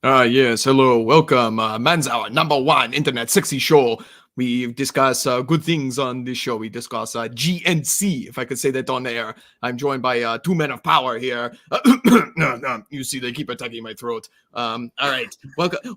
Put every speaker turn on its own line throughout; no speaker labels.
Yes, hello, welcome. Man's our number one internet sexy show. We discuss good things on this show. We discuss GNC, if I could say that on air. I'm joined by two men of power here. No, you see, they keep attacking my throat. All right,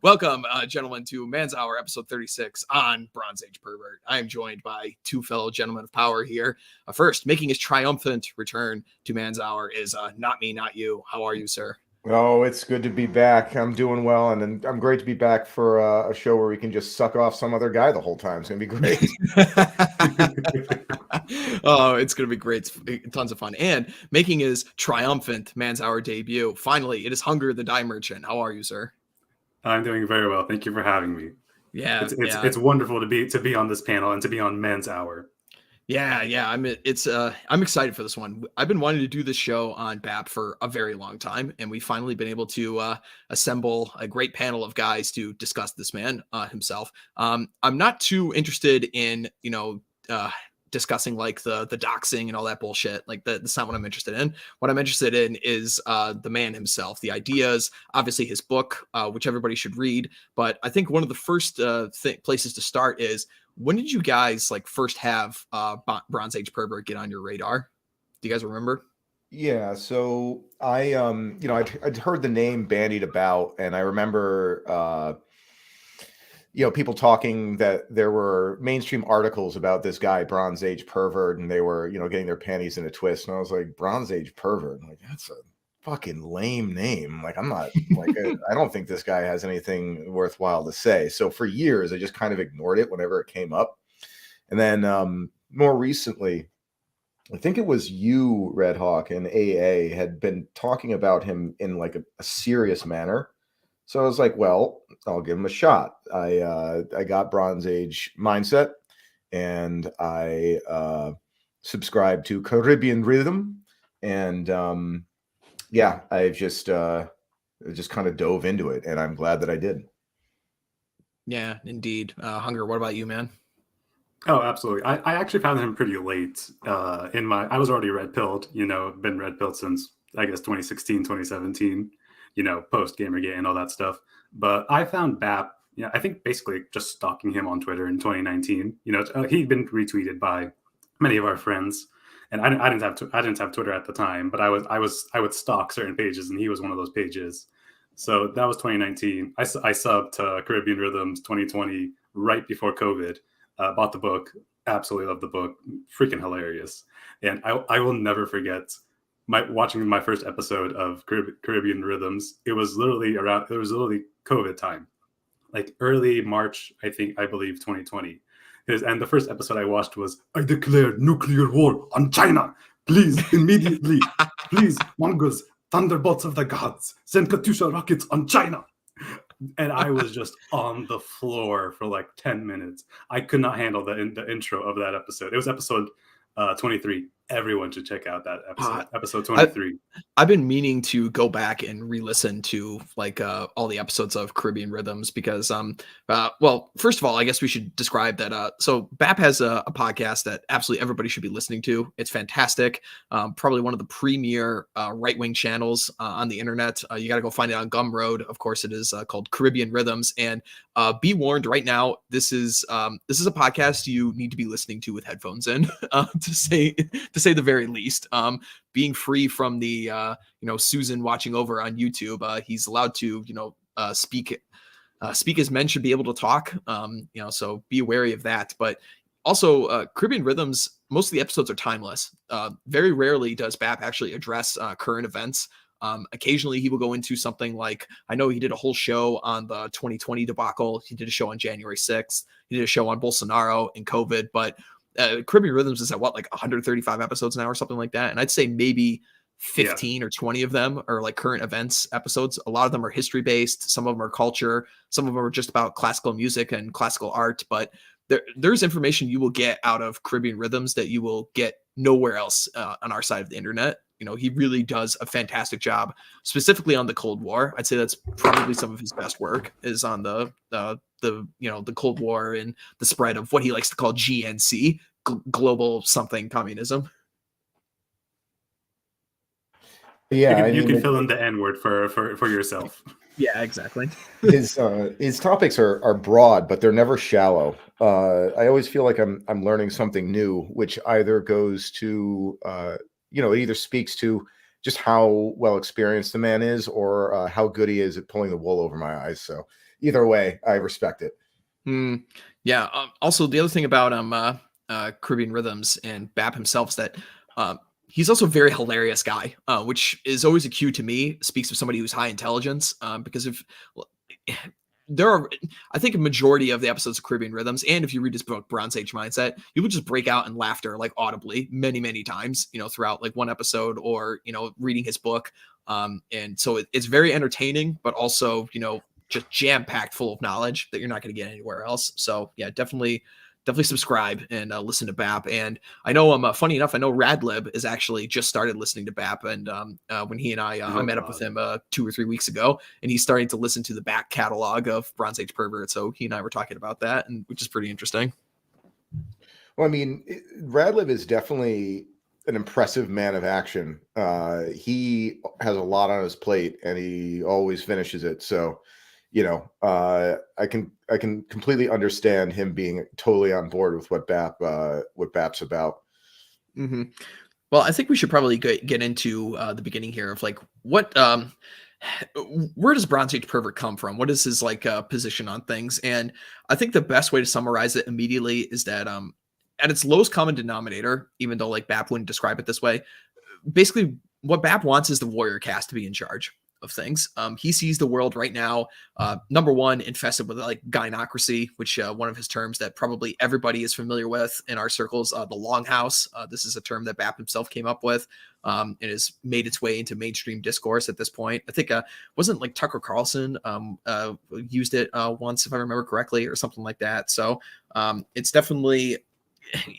welcome, gentlemen, to Man's Hour, episode 36 on Bronze Age Pervert. I am joined by two fellow gentlemen of power here. First, making his triumphant return to Man's Hour is Not Me, Not You. How are you, sir?
Oh, it's good to be back. I'm doing well, and I'm great to be back for a show where we can just suck off some other guy the whole time. It's gonna be great.
Oh, it's going to be great. Tons of fun. And making his triumphant Man's Hour debut. Finally, it is Hunger the Die Merchant. How are you, sir?
I'm doing very well. Thank you for having me.
Yeah,
it's wonderful to be on this panel and to be on Men's Hour.
Yeah. I'm excited for this one. I've been wanting to do this show on BAP for a very long time, and we've finally been able to assemble a great panel of guys to discuss this man himself. I'm not too interested in discussing like the doxing and all that bullshit. Like that's not what I'm interested in. What I'm interested in is the man himself, the ideas, obviously his book, which everybody should read. But I think one of the first places to start is, when did you guys like first have Bronze Age Pervert get on your radar? Do you guys remember?
Yeah, so I'd heard the name bandied about, and I remember people talking that there were mainstream articles about this guy, Bronze Age Pervert, and they were, getting their panties in a twist. And I was like, Bronze Age Pervert? I'm like, that's a fucking lame name. Like, I'm not like, I don't think this guy has anything worthwhile to say. So for years, I just kind of ignored it whenever it came up. And then more recently, I think it was you, Red Hawk, and AA had been talking about him in like a serious manner. So I was like, well, I'll give him a shot. I got Bronze Age Mindset, and I subscribed to Caribbean Rhythm, and I've just kind of dove into it, and I'm glad that I did.
Yeah, indeed. Hunger, what about you, man?
Oh, absolutely. I actually found him pretty late I was already red pilled, been red pilled since I guess 2016, 2017, post Gamergate and all that stuff. But I found BAP, I think basically just stalking him on Twitter in 2019. He'd been retweeted by many of our friends, and I didn't have Twitter at the time, but I would stalk certain pages, and he was one of those pages. So that was 2019. I subbed to Caribbean Rhythms 2020 right before COVID. Bought the book, absolutely loved the book, freaking hilarious. And I will never forget watching my first episode of Caribbean Rhythms. It was literally COVID time, like early March, I believe 2020. And the first episode I watched was, I declare nuclear war on China. Please, immediately, please, Mongols, thunderbolts of the gods, send Katyusha rockets on China. And I was just on the floor for like 10 minutes. I could not handle the intro of that episode. It was episode 23. Everyone should check out that episode 23.
I've been meaning to go back and re-listen to like all the episodes of Caribbean Rhythms because well, first of all, I guess we should describe that. So BAP has a podcast that absolutely everybody should be listening to. It's fantastic. Probably one of the premier right-wing channels on the internet. You got to go find it on Gumroad. Of course, it is called Caribbean Rhythms. And be warned, right now, this is a podcast you need to be listening to with headphones in, to say the very least. Being free from the Susan watching over on YouTube, he's allowed to speak as men should be able to talk. So be wary of that. But also, Caribbean Rhythms, most of the episodes are timeless. Very rarely does BAP actually address current events. Occasionally he will go into something like, I know he did a whole show on the 2020 debacle. He did a show on January 6th. He did a show on Bolsonaro and COVID, but Caribbean Rhythms is at what, like 135 episodes now or something like that. And I'd say maybe 15 or 20 of them are like current events episodes. A lot of them are history based. Some of them are culture. Some of them are just about classical music and classical art. But there's information you will get out of Caribbean Rhythms that you will get nowhere else on our side of the internet. He really does a fantastic job, specifically on the Cold War. I'd say that's probably some of his best work is on the Cold War and the spread of what he likes to call GNC, global something communism.
Yeah,
you can fill in the N word for yourself.
Yeah, exactly.
His topics are broad, but they're never shallow. I always feel like I'm learning something new, which either goes to it either speaks to just how well experienced the man is, or how good he is at pulling the wool over my eyes. So either way, I respect it.
Mm, yeah. Also, the other thing about Caribbean Rhythms and BAP himself is that he's also a very hilarious guy, which is always a cue to me. Speaks of somebody who's high intelligence, because if well, there are, I think, a majority of the episodes of Caribbean Rhythms, and if you read his book Bronze Age Mindset, you would just break out in laughter like audibly many times, throughout like one episode, or reading his book. And so it's very entertaining, but also just jam packed full of knowledge that you're not going to get anywhere else. So yeah, definitely subscribe and listen to BAP. And I know funny enough, I know Radlib has actually just started listening to BAP. And when he and I met up with him 2 or 3 weeks ago, and he's starting to listen to the back catalog of Bronze Age Pervert. So he and I were talking about that, and which is pretty interesting.
Well, I mean, Radlib is definitely an impressive man of action. He has a lot on his plate, and he always finishes it. So, I can completely understand him being totally on board with what BAP's about.
Mm-hmm. Well, I think we should probably get into the beginning here of like what where does Bronze Age Pervert come from? What is his like position on things? And I think the best way to summarize it immediately is that at its lowest common denominator, even though like BAP wouldn't describe it this way, basically what BAP wants is the warrior caste to be in charge of things. He sees the world right now, number one, infested with like gynocracy, which one of his terms that probably everybody is familiar with in our circles, the longhouse. This is a term that BAP himself came up with, and has made its way into mainstream discourse at this point. I think wasn't like Tucker Carlson used it once, if I remember correctly, or something like that. So it's definitely,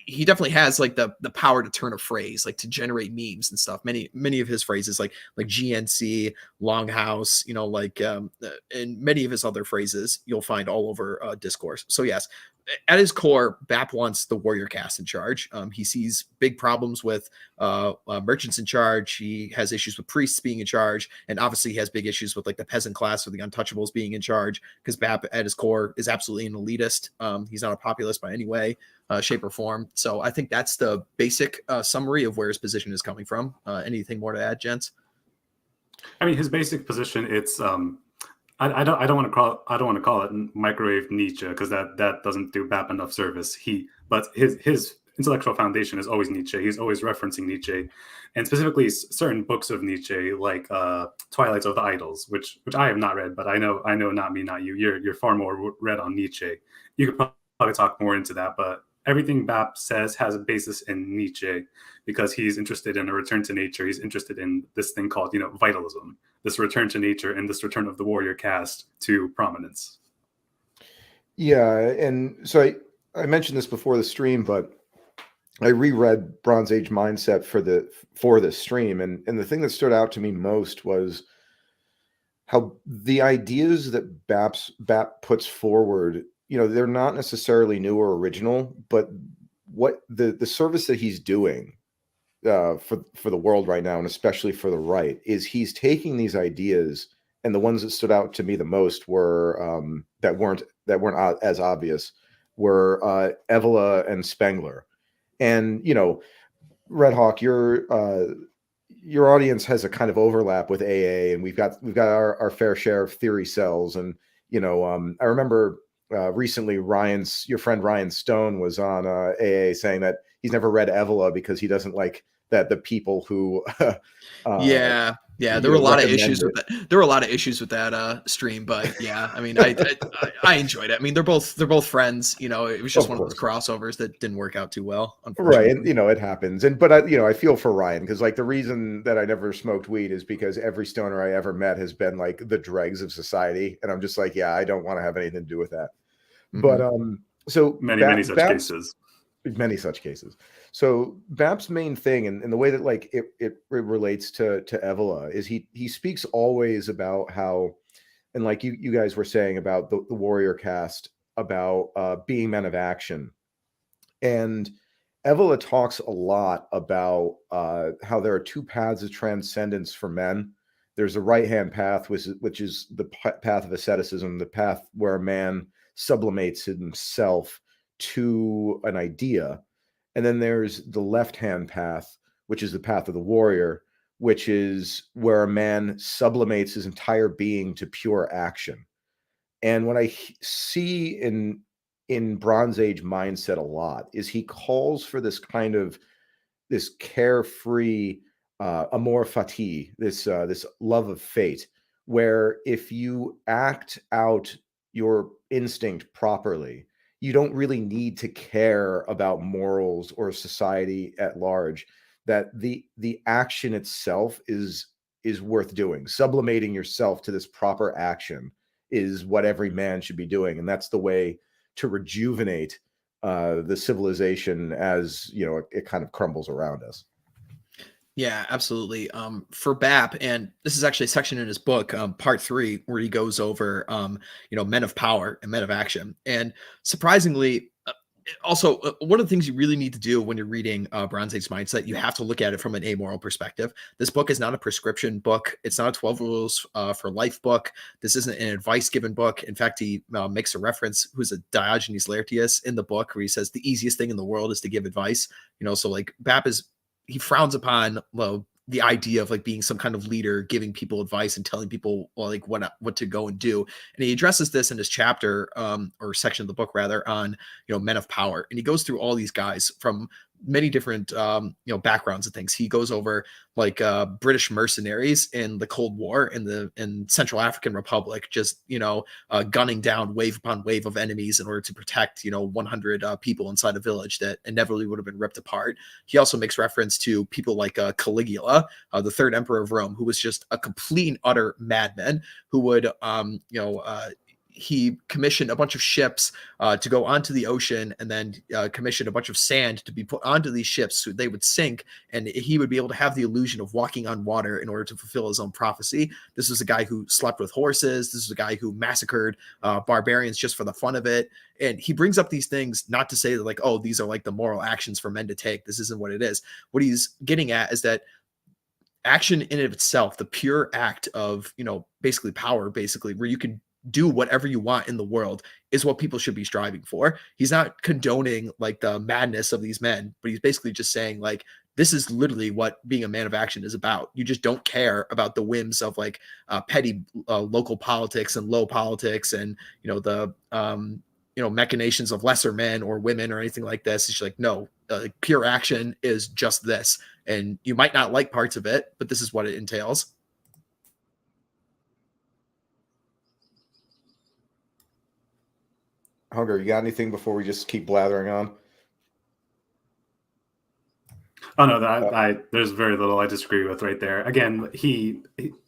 he definitely has like the power to turn a phrase, like to generate memes and stuff. Many of his phrases, like GNC, Longhouse, and many of his other phrases you'll find all over discourse. So yes, at his core, BAP wants the warrior caste in charge. He sees big problems with merchants in charge. He has issues with priests being in charge, and obviously he has big issues with like the peasant class or the untouchables being in charge, because BAP at his core is absolutely an elitist. He's not a populist by any way, shape, or form. So I think that's the basic summary of where his position is coming from. Anything more to add, gents?
I mean, his basic position, it's I don't want to call it microwave Nietzsche, because that doesn't do BAP enough service. But his intellectual foundation is always Nietzsche. He's always referencing Nietzsche, and specifically certain books of Nietzsche, like Twilight of the Idols, which I have not read, but I know not me, not you. You're far more read on Nietzsche. You could probably talk more into that, but everything BAP says has a basis in Nietzsche, because he's interested in a return to nature. He's interested in this thing called, vitalism, this return to nature, and this return of the warrior caste to prominence.
Yeah, and so I mentioned this before the stream, but I reread Bronze Age Mindset for this stream, and the thing that stood out to me most was how the ideas that BAP puts forward, they're not necessarily new or original, but what the service that he's doing for the world right now, and especially for the right, is he's taking these ideas, and the ones that stood out to me the most were that weren't as obvious, were Evola and Spengler. And Red Hawk, your audience has a kind of overlap with AA, and we've got our fair share of theory cells. And I remember recently your friend Ryan Stone was on AA saying that he's never read Evola because he doesn't like that the people who
Yeah, there were a lot of issues with that. There were a lot of issues with that stream, but yeah, I mean, I enjoyed it. I mean, they're both friends. It was just one of those crossovers that didn't work out too well, unfortunately.
Right, and it happens. But I feel for Ryan, because like the reason that I never smoked weed is because every stoner I ever met has been like the dregs of society, and I'm just like, yeah, I don't want to have anything to do with that. Mm-hmm. But so
many such cases.
Many such cases. So BAP's main thing, and the way that like it relates to Evola, is he speaks always about how, and like you guys were saying about the warrior caste, about being men of action. And Evola talks a lot about how there are two paths of transcendence for men, There's a right-hand path, which is the path of asceticism, the path where a man sublimates himself to an idea. And then there's the left-hand path, which is the path of the warrior, which is where a man sublimates his entire being to pure action. And what I see in Bronze Age mindset a lot is he calls for this kind of this carefree amor fati, this love of fate, where if you act out your instinct properly, you don't really need to care about morals or society at large. That the action itself is worth doing. Sublimating yourself to this proper action is what every man should be doing, and that's the way to rejuvenate the civilization as it kind of crumbles around us.
Yeah, absolutely. For BAP, and this is actually a section in his book, part 3, where he goes over, men of power and men of action. And surprisingly, also, one of the things you really need to do when you're reading Bronze Age Mindset, you have to look at it from an amoral perspective. This book is not a prescription book. It's not a 12 rules for life book. This isn't an advice given book. In fact, he makes a reference, who's a Diogenes Laertius in the book, where he says the easiest thing in the world is to give advice. So like BAP he frowns upon the idea of like being some kind of leader, giving people advice and telling people like what to go and do. And he addresses this in his chapter or section of the book rather on, men of power. And he goes through all these guys from many different, backgrounds and things. He goes over like British mercenaries in the Cold War in Central African Republic, just, gunning down wave upon wave of enemies in order to protect, 100 people inside a village that inevitably would have been ripped apart. He also makes reference to people like Caligula, the third emperor of Rome, who was just a complete and utter madman who would, he commissioned a bunch of ships to go onto the ocean and then commissioned a bunch of sand to be put onto these ships so they would sink, and he would be able to have the illusion of walking on water in order to fulfill his own prophecy. This was a guy who slept with horses. This was a guy who massacred barbarians just for the fun of it. And he brings up these things not to say that like, oh, these are like the moral actions for men to take. This isn't what it is. What he's getting at is that action in and of itself, the pure act of, basically power, basically, where you can do whatever you want in the world, is what people should be striving for. He's not condoning like the madness of these men, but he's basically just saying like, this is literally what being a man of action is about. You just don't care about the whims of like petty local politics and low politics and, the, machinations of lesser men or women or anything like this. It's like, no, pure action is just this. And you might not like parts of it, but this is what it entails.
Hunger, you got anything before we just keep blathering on?
Oh no, there's very little I disagree with right there. Again,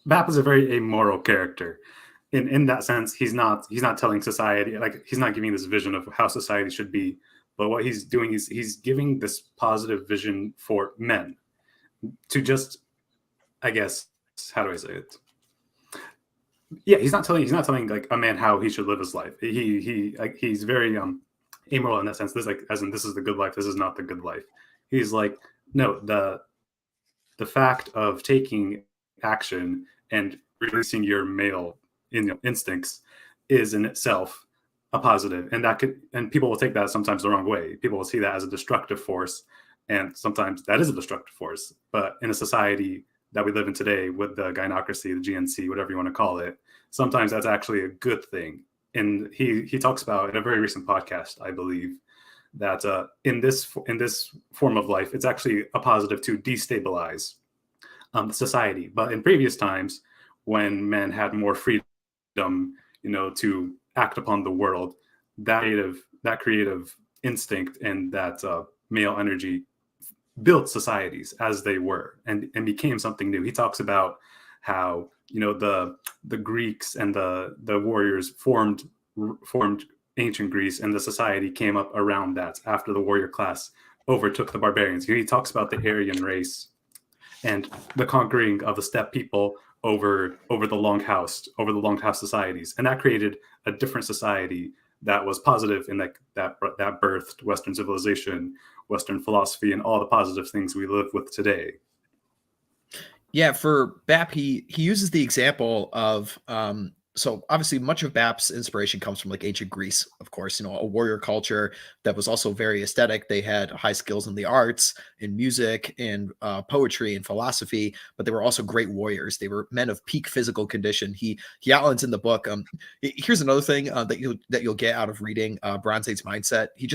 BAP is a very amoral character. In that sense, he's not telling society, like he's not giving this vision of how society should be, but what he's doing is he's giving this positive vision for men to just, I guess, how do I say it? Yeah, he's not telling like a man how he should live his life. He's very amoral in that sense. This like as in this is the good life, this is not the good life. He's like, no, the fact of taking action and releasing your male instincts is in itself a positive, and people will take that sometimes the wrong way. People will see that as a destructive force, and sometimes that is a destructive force. But in a society that we live in today with the gynocracy, the GNC, whatever you want to call it, sometimes that's actually a good thing. And he talks about in a very recent podcast, I believe, that in this form of life, it's actually a positive to destabilize society. But in previous times, when men had more freedom, to act upon the world, that creative instinct and that male energy built societies as they were and became something new. He talks about how the Greeks and the warriors formed ancient Greece, and the society came up around that after the warrior class overtook the barbarians. He talks about the Aryan race and the conquering of the steppe people over the longhouse societies, and that created a different society that was positive in that birthed Western civilization, Western philosophy, and all the positive things we live with today.
Yeah, for BAP, he uses the example of so obviously much of BAP's inspiration comes from like ancient Greece, of course, a warrior culture that was also very aesthetic. They had high skills in the arts, in music, in poetry, and philosophy, but they were also great warriors. They were men of peak physical condition. He outlines in the book. Here's another thing that you'll get out of reading Bronze Age Mindset. He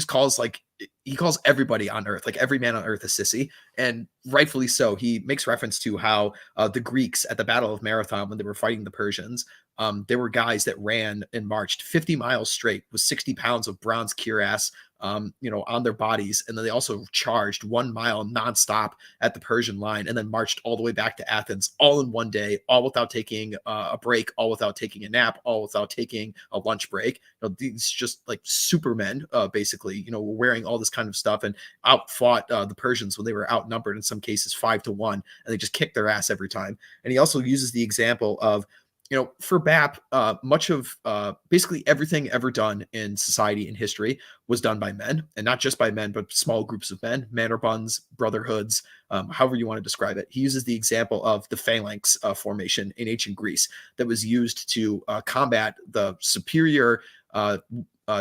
calls everybody on Earth, like every man on Earth, a sissy, and rightfully so. He makes reference to how the Greeks at the Battle of Marathon, when they were fighting the Persians, there were guys that ran and marched 50 miles straight with 60 pounds of bronze cuirass, on their bodies. And then they also charged 1 mile nonstop at the Persian line and then marched all the way back to Athens, all in one day, all without taking a break, all without taking a nap, all without taking a lunch break. These just like supermen, basically, were wearing all this kind of stuff and outfought the Persians when they were outnumbered in some cases 5-1, and they just kicked their ass every time. And he also uses the example of, for BAP, much of basically everything ever done in society and history was done by men, and not just by men, but small groups of men, manor buns, brotherhoods, however you want to describe it. He uses the example of the phalanx formation in ancient Greece that was used to combat the superior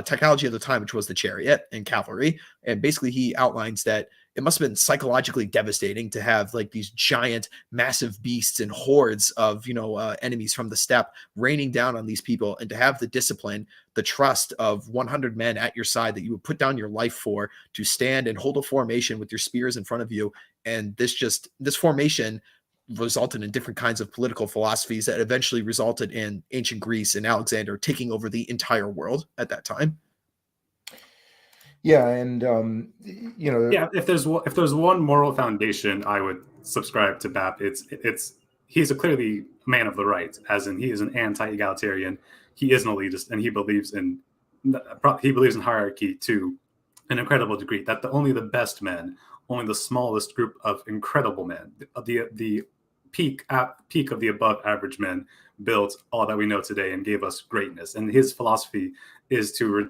technology of the time, which was the chariot and cavalry. And basically, he outlines that it must have been psychologically devastating to have like these giant, massive beasts and hordes of enemies from the steppe raining down on these people, and to have the discipline, the trust of 100 men at your side that you would put down your life for, to stand and hold a formation with your spears in front of you. And this formation resulted in different kinds of political philosophies that eventually resulted in ancient Greece and Alexander taking over the entire world at that time.
Yeah, and
Yeah, if there's one moral foundation I would subscribe to BAP, it's he's a clearly man of the right, as in he is an anti-egalitarian, he is an elitist, and he believes in hierarchy to an incredible degree. That only the best men, only the smallest group of incredible men, the peak of the above average men, built all that we know today and gave us greatness. And his philosophy is to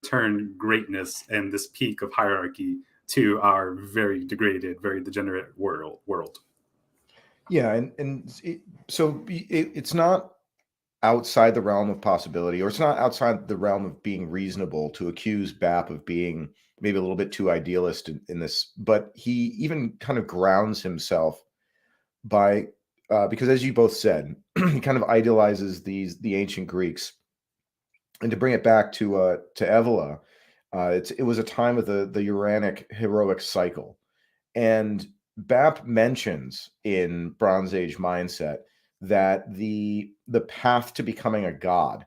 return greatness and this peak of hierarchy to our very degraded, very degenerate world.
Yeah, so it's not outside the realm of possibility, or it's not outside the realm of being reasonable to accuse BAP of being maybe a little bit too idealist in this. But he even kind of grounds himself by because, as you both said, he kind of idealizes the ancient Greeks. And to bring it back to Evola, it was a time of the Uranic heroic cycle. And BAP mentions in Bronze Age Mindset that the path to becoming a god,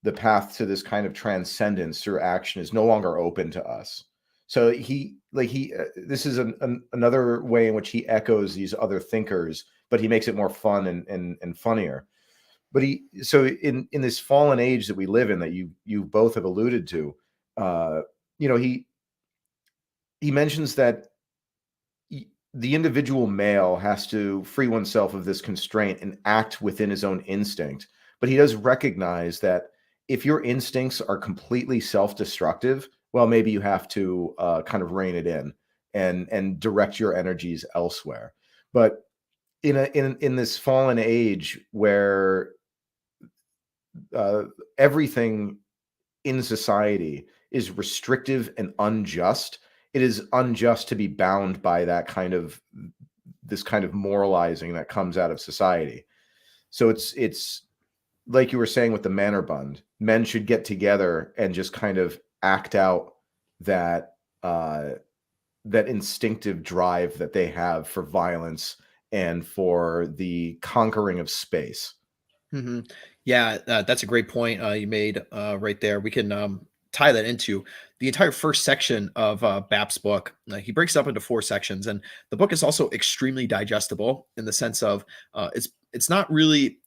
the path to this kind of transcendence through action, is no longer open to us. So this is another way in which he echoes these other thinkers, but he makes it more fun and funnier. But in this fallen age that we live in, that you both have alluded to, he mentions that the individual male has to free oneself of this constraint and act within his own instinct. But he does recognize that if your instincts are completely self-destructive, well, maybe you have to kind of rein it in and direct your energies elsewhere. But in this fallen age where everything in society is restrictive and unjust, it is unjust to be bound by this kind of moralizing that comes out of society. So it's like you were saying with the manor bund, men should get together and just kind of act out that instinctive drive that they have for violence and for the conquering of space.
Mm-hmm. Yeah, that's a great point you made right there. We can tie that into the entire first section of BAP's book. He breaks it up into 4 sections, and the book is also extremely digestible in the sense of it's not really,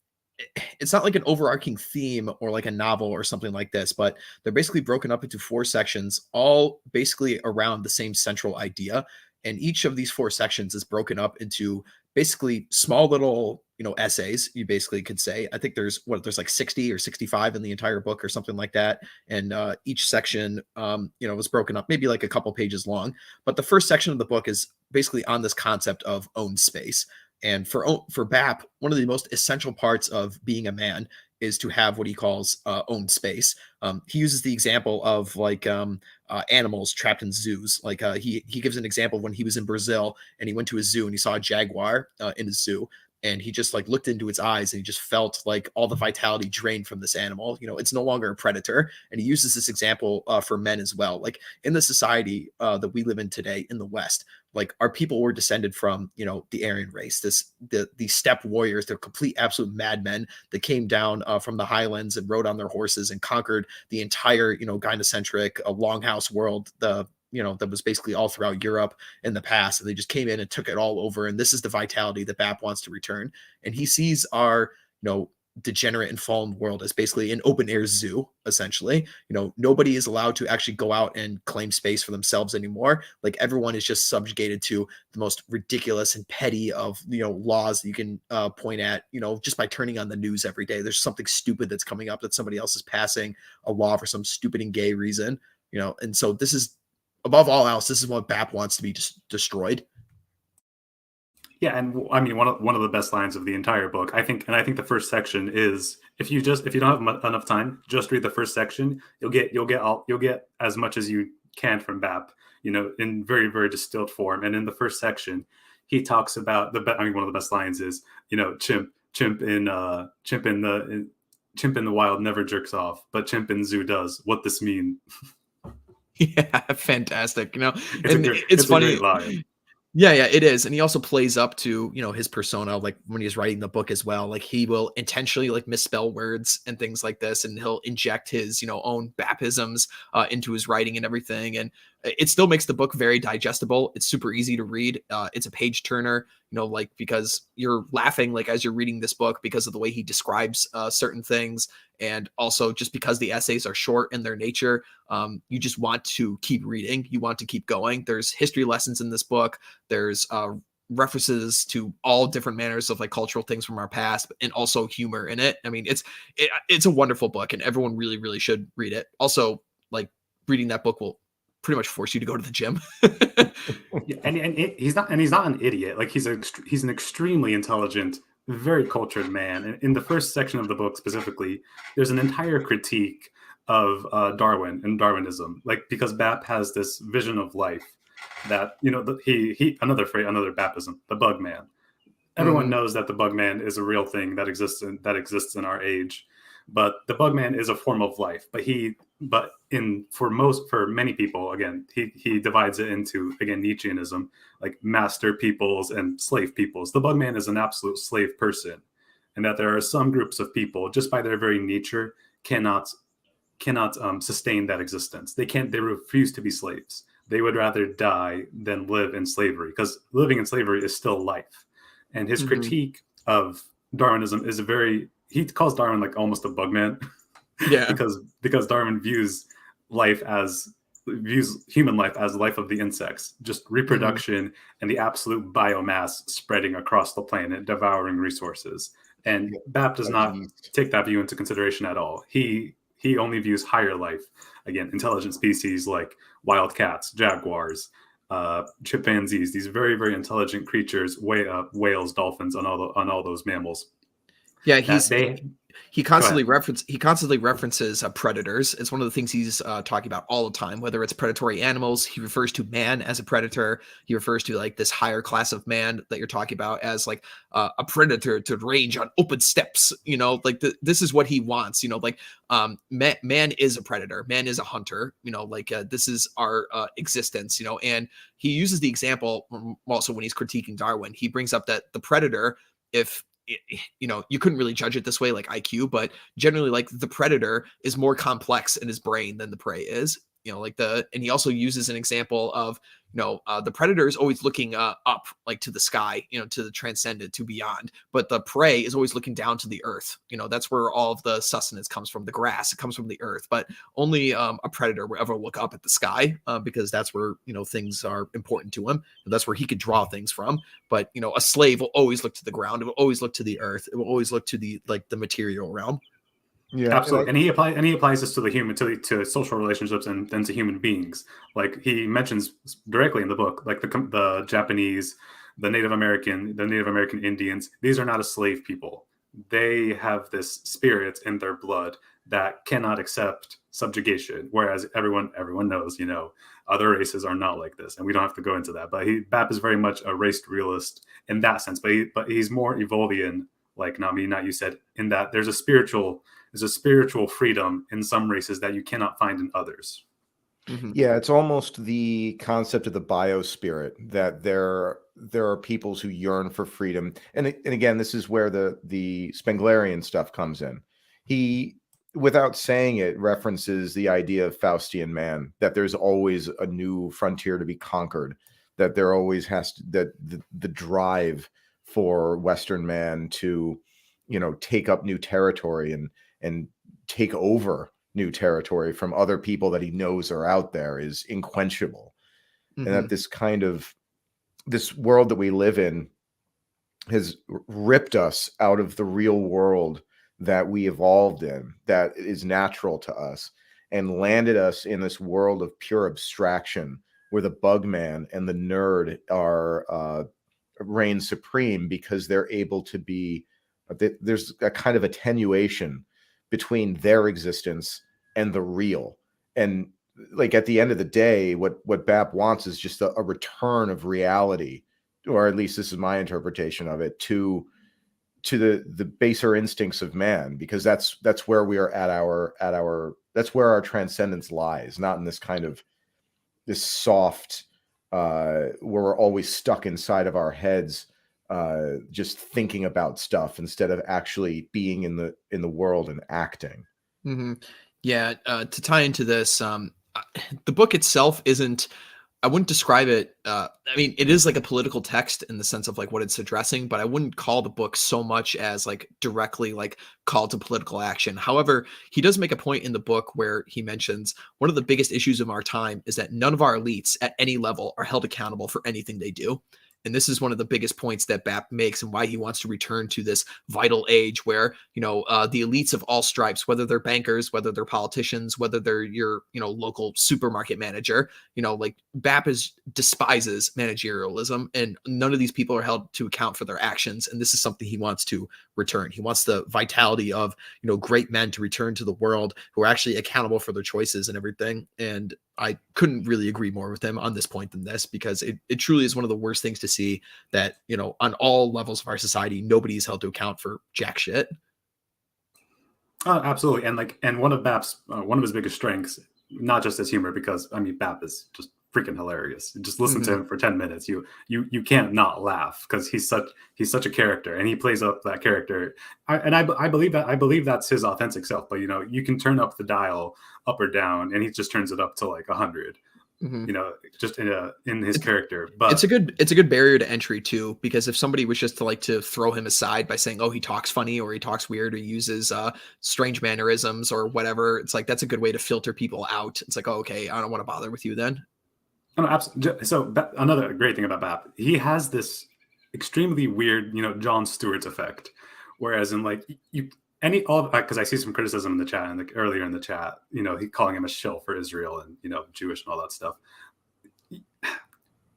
it's not like an overarching theme or like a novel or something like this, but they're basically broken up into 4 sections, all basically around the same central idea. And each of these 4 sections is broken up into basically small little, essays, you basically could say. I think there's like 60 or 65 in the entire book or something like that. And each section, was broken up maybe like a couple pages long. But the first section of the book is basically on this concept of own space. And for BAP, one of the most essential parts of being a man is to have what he calls own space. He uses the example of like animals trapped in zoos. Like he gives an example of when he was in Brazil and he went to a zoo and he saw a jaguar in a zoo, and he just like looked into its eyes and he just felt like all the vitality drained from this animal. It's no longer a predator. And he uses this example for men as well. Like in the society that we live in today in the West, like our people were descended from, the Aryan race, the steppe warriors. They're complete absolute madmen that came down from the highlands and rode on their horses and conquered the entire, gynocentric longhouse world, that was basically all throughout Europe in the past. And they just came in and took it all over. And this is the vitality that BAP wants to return. And he sees our, degenerate and fallen world as basically an open air zoo, essentially. Nobody is allowed to actually go out and claim space for themselves anymore. Like everyone is just subjugated to the most ridiculous and petty of, laws that you can point at, just by turning on the news every day. There's something stupid that's coming up that somebody else is passing a law for some stupid and gay reason, and so this is, above all else, this is what BAP wants to be destroyed.
Yeah, and I mean, one of the best lines of the entire book, I think the first section is, if you don't have enough time, just read the first section. You'll get as much as you can from BAP, in very, very distilled form. And in the first section, he talks about one of the best lines is, chimp in the wild never jerks off, but chimp in zoo does. What this mean?
Yeah, fantastic.
It's funny. A great line.
Yeah, it is. And he also plays up to, his persona, like when he's writing the book as well. Like he will intentionally like misspell words and things like this, and he'll inject his, own Bapisms into his writing and everything. And it still makes the book very digestible. It's super easy to read. It's a page turner, because you're laughing like as you're reading this book because of the way he describes certain things. And also just because the essays are short in their nature, you just want to keep reading. You want to keep going. There's history lessons in this book. There's references to all different manners of like cultural things from our past, and also humor in it. I mean, it's a wonderful book, and everyone really, really should read it. Also, like reading that book will pretty much force you to go to the gym.
Yeah, and he's not an idiot. Like he's an extremely intelligent, very cultured man. And in the first section of the book specifically, there's an entire critique of Darwin and Darwinism, like because BAP has this vision of life that another Bapism, the bug man. Everyone knows that the bug man is a real thing that exists in our age, but the bug man is a form of life. For many people, again, he divides it into, again, Nietzscheanism, like master peoples and slave peoples. The bug man is an absolute slave person, and that there are some groups of people, just by their very nature, cannot sustain that existence. They refuse to be slaves. They would rather die than live in slavery, because living in slavery is still life. And his critique of Darwinism is he calls Darwin like almost a bug man.
Yeah.
because Darwin views human life as life of the insects, just reproduction and the absolute biomass spreading across the planet, devouring resources. And BAP does not take that view into consideration at all. He only views higher life, again, intelligent species like wild cats, jaguars, chimpanzees, these very, very intelligent creatures, whales, dolphins, and all those mammals.
Yeah, he constantly references predators. It's one of the things he's talking about all the time, whether it's predatory animals. He refers to man as a predator. He refers to like this higher class of man that you're talking about as like a predator to range on open steppes. This is what he wants. Man is a predator. Man is a hunter. This is our existence. And he uses the example also when he's critiquing Darwin. He brings up that the predator, if you couldn't really judge it this way, like IQ, but generally like the predator is more complex in his brain than the prey is, and he also uses an example of, the predator is always looking up, like to the sky, to the transcendent, to beyond, but the prey is always looking down to the earth. That's where all of the sustenance comes from, the grass, it comes from the earth, but only a predator will ever look up at the sky because that's where, things are important to him. That's where he could draw things from. But, a slave will always look to the ground. It will always look to the earth. It will always look to the material realm.
Yeah, absolutely. And he applies this to the human, to social relationships and then to human beings. Like he mentions directly in the book, like the Japanese, the Native American Indians, these are not a slave people. They have this spirit in their blood that cannot accept subjugation, whereas everyone knows, other races are not like this, and we don't have to go into that. But BAP is very much a race realist in that sense, but he's more Evolvian, like not you said, in that there's a spiritual freedom in some races that you cannot find in others.
Mm-hmm.
Yeah, it's almost the concept of the biospirit, that there are peoples who yearn for freedom. And again, this is where the Spenglerian stuff comes in. He, without saying it, references the idea of Faustian man, that there's always a new frontier to be conquered, that there always has to, that the drive for Western man to, take up new territory and take over new territory from other people that he knows are out there is unquenchable.
Mm-hmm.
And that this world that we live in has ripped us out of the real world that we evolved in, that is natural to us, and landed us in this world of pure abstraction where the bug man and the nerd are reign supreme, because they're able to be, there's a kind of attenuation between their existence and the real. And like at the end of the day, what BAP wants is just a return of reality, or at least this is my interpretation of it, to the baser instincts of man, because that's where we are that's where our transcendence lies, not in this kind of this soft where we're always stuck inside of our heads, just thinking about stuff instead of actually being in the world and acting.
Mm-hmm. Yeah. To tie into this, the book itself isn't, I wouldn't describe it. I mean, it is like a political text in the sense of like what it's addressing, but I wouldn't call the book so much as like directly like call to political action. However, he does make a point in the book where he mentions one of the biggest issues of our time is that none of our elites at any level are held accountable for anything they do. And this is one of the biggest points that BAP makes, and why he wants to return to this vital age where, the elites of all stripes, whether they're bankers, whether they're politicians, whether they're your, local supermarket manager, like BAP despises managerialism, and none of these people are held to account for their actions. And this is something he wants to return. He wants the vitality of, great men to return to the world who are actually accountable for their choices and everything. And I couldn't really agree more with him on this point than this, because it truly is one of the worst things to see that, on all levels of our society, nobody is held to account for jack shit.
Absolutely. And one of his biggest strengths, not just his humor, because I mean, BAP is just freaking hilarious. Just listen to him for 10 minutes. You can't not laugh, because he's such a character, and he plays up that character. I believe that's his authentic self, but you can turn up the dial up or down, and he just turns it up to like 100. Just in his character. But
it's a good barrier to entry too, because if somebody was just to throw him aside by saying, oh, he talks funny, or he talks weird, or he uses strange mannerisms or whatever, it's like that's a good way to filter people out. It's like, oh, okay, I don't want to bother with you then.
No, absolutely. So another great thing about BAP, he has this extremely weird, Jon Stewart's effect, whereas in because I see some criticism in the chat and earlier in the chat, he calling him a shill for Israel and Jewish and all that stuff.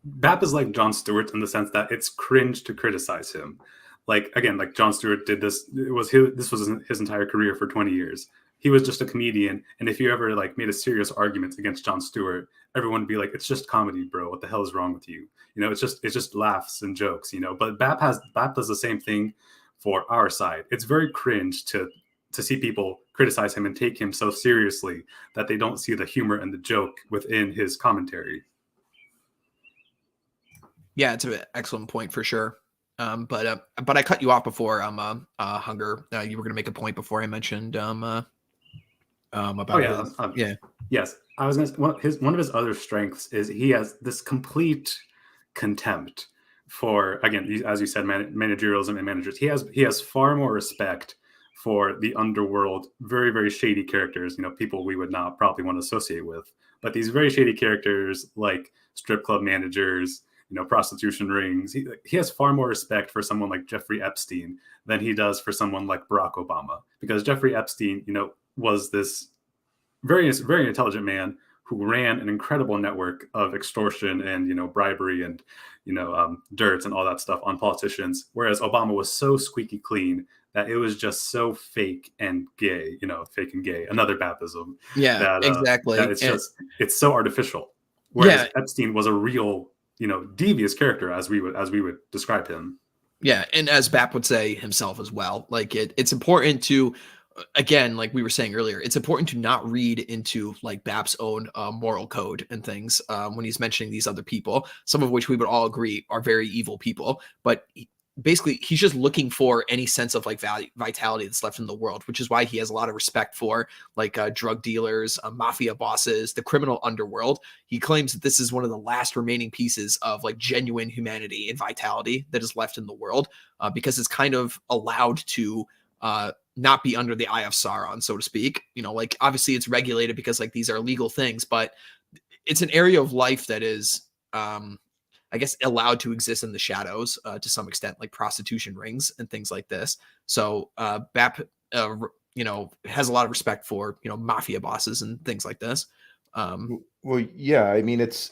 BAP is like Jon Stewart in the sense that it's cringe to criticize him. Like Jon Stewart did this. This was his entire career for 20 years. He was just a comedian, and if you ever made a serious argument against Jon Stewart, everyone would be like, "It's just comedy, bro. What the hell is wrong with you?" It's just laughs and jokes. But BAP does the same thing for our side. It's very cringe to see people criticize him and take him so seriously that they don't see the humor and the joke within his commentary.
Yeah, it's an excellent point for sure. But I cut you off before. Hunger. You were going to make a point before I mentioned about.
Yes, I was going to. One of his other strengths is he has this complete contempt for, again, as you said, managerialism and managers. He has far more respect for the underworld, very, very shady characters, people we would not probably want to associate with. But these very shady characters like strip club managers, prostitution rings, he has far more respect for someone like Jeffrey Epstein than he does for someone like Barack Obama. Because Jeffrey Epstein, was this very, very intelligent man who ran an incredible network of extortion and, bribery and, dirt and all that stuff on politicians. Whereas Obama was so squeaky clean that it was just so fake and gay, fake and gay, another Bapism,
Yeah,
that
exactly.
it's so artificial. Whereas
Yeah,
Epstein was a real, devious character as we would describe him.
yeah, and as BAP would say himself as well, like it's important to, again, like we were saying earlier, it's important to not read into like BAP's own moral code and things when he's mentioning these other people, some of which we would all agree are very evil people. But basically, he's just looking for any sense of like vitality that's left in the world, which is why he has a lot of respect for like drug dealers, mafia bosses, the criminal underworld. He claims that this is one of the last remaining pieces of like genuine humanity and vitality that is left in the world, because it's kind of allowed to not be under the eye of Sauron, so to speak. Like obviously it's regulated because like these are legal things, but it's an area of life that is, I guess, allowed to exist in the shadows to some extent, like prostitution rings and things like this. So BAP, has a lot of respect for, mafia bosses and things like this.
Well, yeah, I mean, it's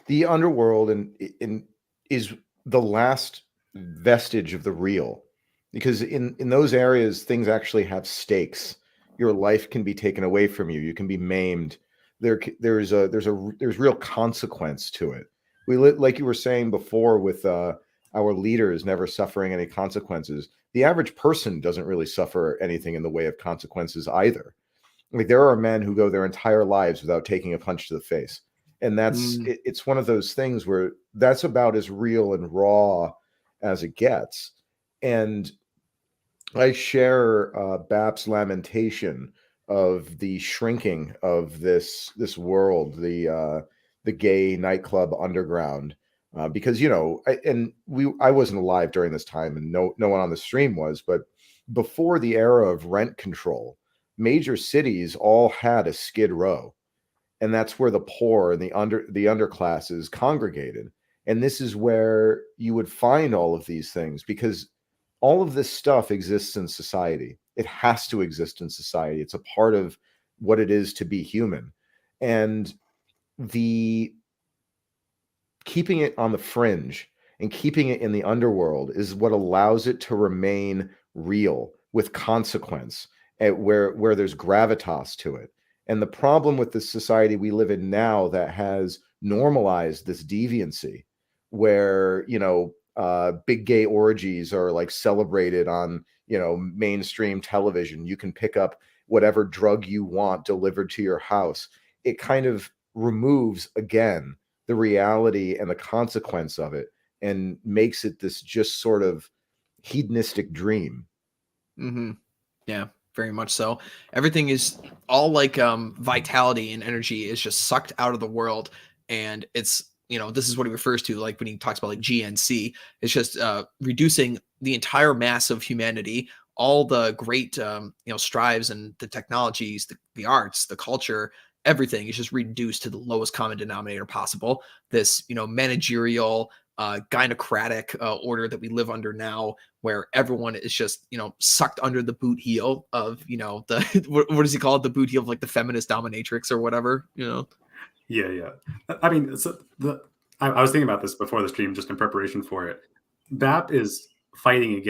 the underworld and is the last vestige of the real, because in those areas things actually have stakes. Your life can be taken away from you. You can be maimed. There's real consequence to it. Like you were saying before, with our leaders never suffering any consequences. The average person doesn't really suffer anything in the way of consequences either. Like there are men who go their entire lives without taking a punch to the face, and it's one of those things where that's about as real and raw as it gets. And I share BAP's lamentation of the shrinking of this world, the gay nightclub underground, because I wasn't alive during this time, and no one on the stream was, but before the era of rent control, major cities all had a Skid Row, and that's where the poor and the underclasses congregated. And this is where you would find all of these things, because all of this stuff exists in society. It has to exist in society. It's a part of what it is to be human. And the keeping it on the fringe and keeping it in the underworld is what allows it to remain real with consequence, where there's gravitas to it. And the problem with the society we live in now that has normalized this deviancy, where big gay orgies are like celebrated on mainstream television. You can pick up whatever drug you want delivered to your house. It kind of removes again the reality and the consequence of it, and makes it this just sort of hedonistic dream.
Mm-hmm. Yeah, very much so. Everything is all like vitality and energy is just sucked out of the world, and it's this is what he refers to like when he talks about like GNC. It's just reducing the entire mass of humanity, all the great strives and the technologies, the arts, the culture, everything is just reduced to the lowest common denominator possible. This managerial gynocratic order that we live under now, where everyone is just sucked under the boot heel of the what does he call it, the boot heel of like the feminist dominatrix or whatever.
Yeah. I mean, I was thinking about this before the stream, just in preparation for it. BAP is fighting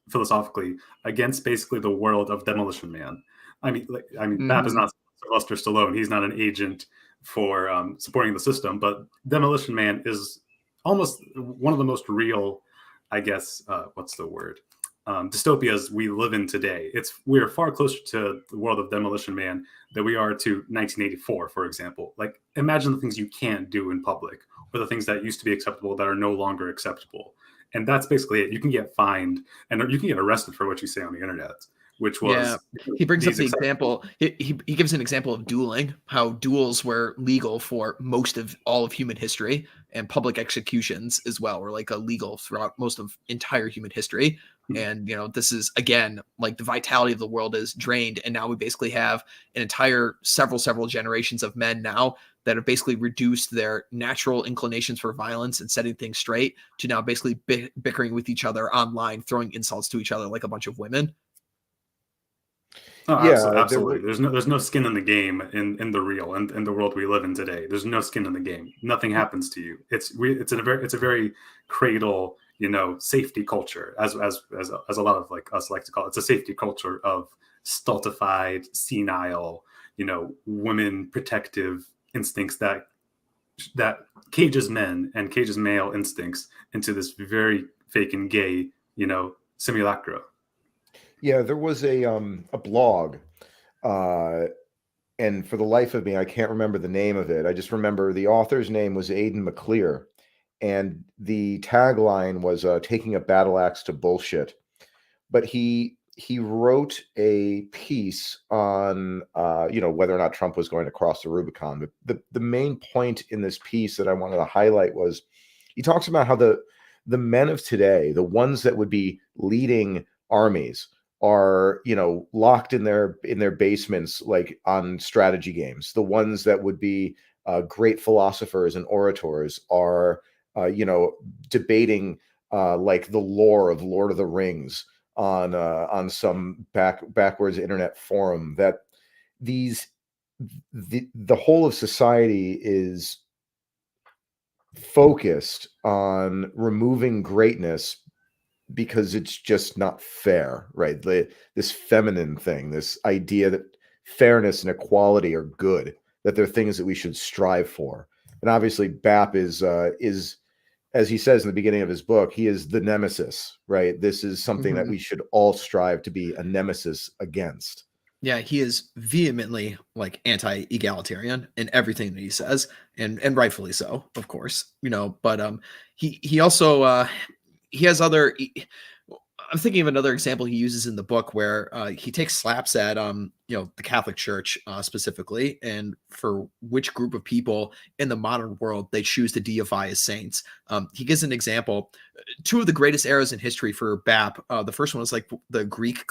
philosophically against basically the world of Demolition Man. BAP is not Sylvester Stallone. He's not an agent for supporting the system, but Demolition Man is almost one of the most real, I guess, what's the word? Dystopias we live in today. We are far closer to the world of Demolition Man than we are to 1984, for example. Like, imagine the things you can't do in public, or the things that used to be acceptable that are no longer acceptable. And that's basically it. You can get fined, and you can get arrested for what you say on the internet, which was...
Yeah, he brings up the example. He gives an example of dueling, how duels were legal for most of all of human history, and public executions as well were like illegal throughout most of entire human history. And this is again like the vitality of the world is drained, and now we basically have an entire several generations of men now that have basically reduced their natural inclinations for violence and setting things straight to now basically bickering with each other online, throwing insults to each other like a bunch of women.
Oh,
Yeah, there
absolutely.
were.
There's no skin in the game in the real and in the world we live in today. There's no skin in the game. Nothing happens to you. It's a very cradle, safety culture, as a lot of like us like to call it. It's a safety culture of stultified, senile, women protective instincts that cages men and cages male instincts into this very fake and gay, simulacra.
Yeah, there was a blog, uh, and for the life of me, I can't remember the name of it. I just remember the author's name was Aidan McClear, and the tagline was "Taking a battle axe to bullshit." But he wrote a piece on whether or not Trump was going to cross the Rubicon. But the main point in this piece that I wanted to highlight was he talks about how the men of today, the ones that would be leading armies, are locked in their basements, like on strategy games. The ones that would be great philosophers and orators are debating like the lore of Lord of the Rings on some backwards internet forum. That the whole of society is focused on removing greatness because it's just not fair, right? This feminine thing, this idea that fairness and equality are good, that they're things that we should strive for. And obviously BAP is as he says in the beginning of his book, he is the nemesis, right? This is something that we should all strive to be a nemesis against.
Yeah, he is vehemently like anti-egalitarian in everything that he says, and rightfully so, of course, But he also he has other. I'm thinking of another example he uses in the book where he takes slaps at the Catholic Church specifically, and for which group of people in the modern world they choose to deify as saints. He gives an example. Two of the greatest eras in history for BAP. The first one was like the Greek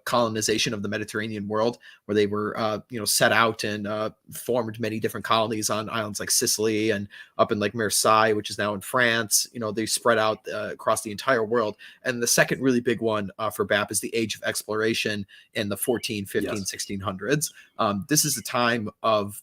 colonization of the Mediterranean world, where they were set out and formed many different colonies on islands like Sicily and up in like Marseille, which is now in France. They spread out across the entire world. And the second really big one for BAP is the Age of Exploration in the 14, 15,
Yes.
1600s. This is a time of,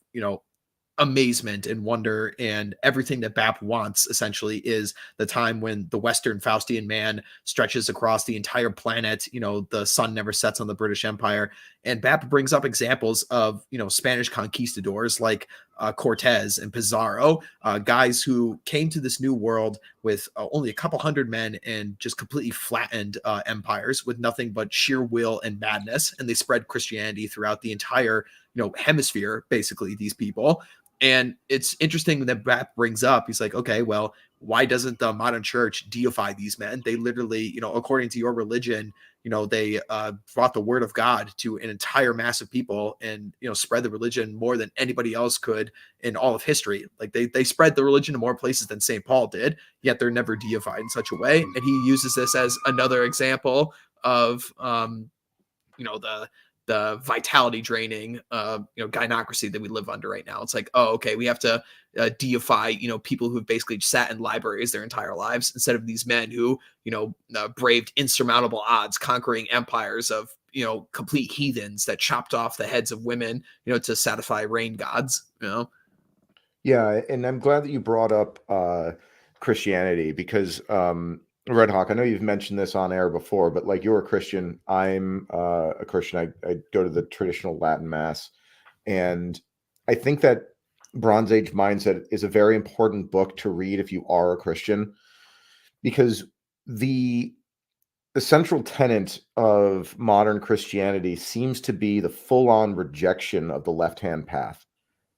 amazement and wonder, and everything that BAP wants essentially is the time when the Western Faustian man stretches across the entire planet. The sun never sets on the British Empire. And BAP brings up examples of, Spanish conquistadors like Cortez and Pizarro, guys who came to this new world with only a couple hundred men and just completely flattened empires with nothing but sheer will and madness. And they spread Christianity throughout the entire, hemisphere, basically, these people. And it's interesting that BAP brings up, he's like, okay, well, why doesn't the modern church deify these men? They literally, according to your religion, they brought the word of God to an entire mass of people and, spread the religion more than anybody else could in all of history. Like they spread the religion to more places than St. Paul did, yet they're never deified in such a way. And he uses this as another example of, the vitality draining gynocracy that we live under right now. It's like, oh, okay, we have to deify people who've basically sat in libraries their entire lives instead of these men who braved insurmountable odds, conquering empires of complete heathens that chopped off the heads of women to satisfy rain gods.
Yeah, and I'm glad that you brought up Christianity because Red Hawk, I know you've mentioned this on air before, but like you're a Christian, I'm a Christian. I go to the traditional Latin Mass, and I think that Bronze Age Mindset is a very important book to read if you are a Christian, because the central tenet of modern Christianity seems to be the full-on rejection of the left-hand path.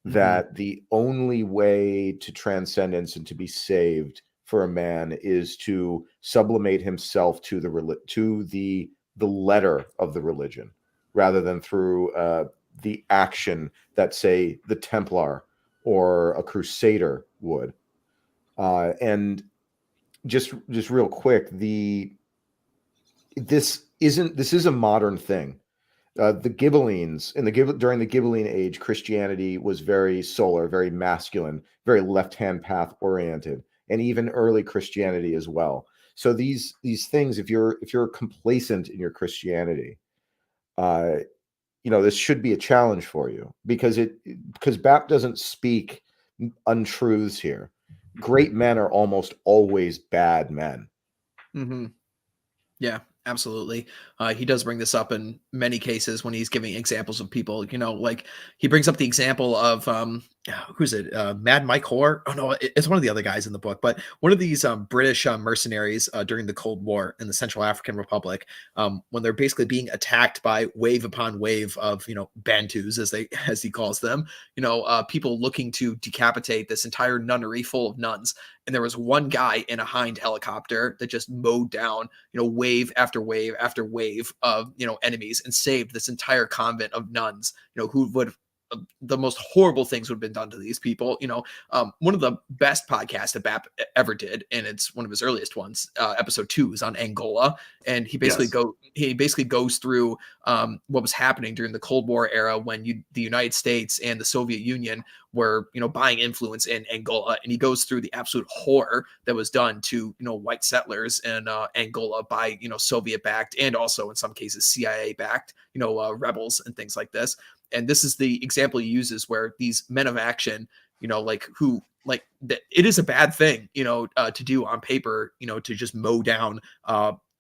That the only way to transcendence and to be saved for a man is to sublimate himself to the letter of the religion, rather than through the action that, say, the Templar or a Crusader would. And just real quick, this is a modern thing. The Ghibellines during the Ghibelline age, Christianity was very solar, very masculine, very left-hand path oriented, and even early Christianity as well. So these things, if you're complacent in your Christianity, this should be a challenge for you, because BAP doesn't speak untruths here. Great men are almost always bad men.
Mm-hmm. Yeah, absolutely. He does bring this up in many cases when he's giving examples of people, like he brings up the example of, who's it? Mad Mike Hoare. Oh no, it's one of the other guys in the book, but one of these British mercenaries during the Cold War in the Central African Republic, when they're basically being attacked by wave upon wave of, Bantus, as he calls them, people looking to decapitate this entire nunnery full of nuns. And there was one guy in a Hind helicopter that just mowed down, wave after wave after wave of, enemies, and saved this entire convent of nuns, who would the most horrible things would have been done to these people. One of the best podcasts that BAP ever did, and it's one of his earliest ones. Episode 2 is on Angola, and he basically goes through what was happening during the Cold War era when the United States and the Soviet Union were, buying influence in Angola, and he goes through the absolute horror that was done to, white settlers in Angola by, Soviet backed, and also in some cases CIA backed, rebels and things like this. And this is the example he uses where these men of action, it is a bad thing, to do on paper, to just mow down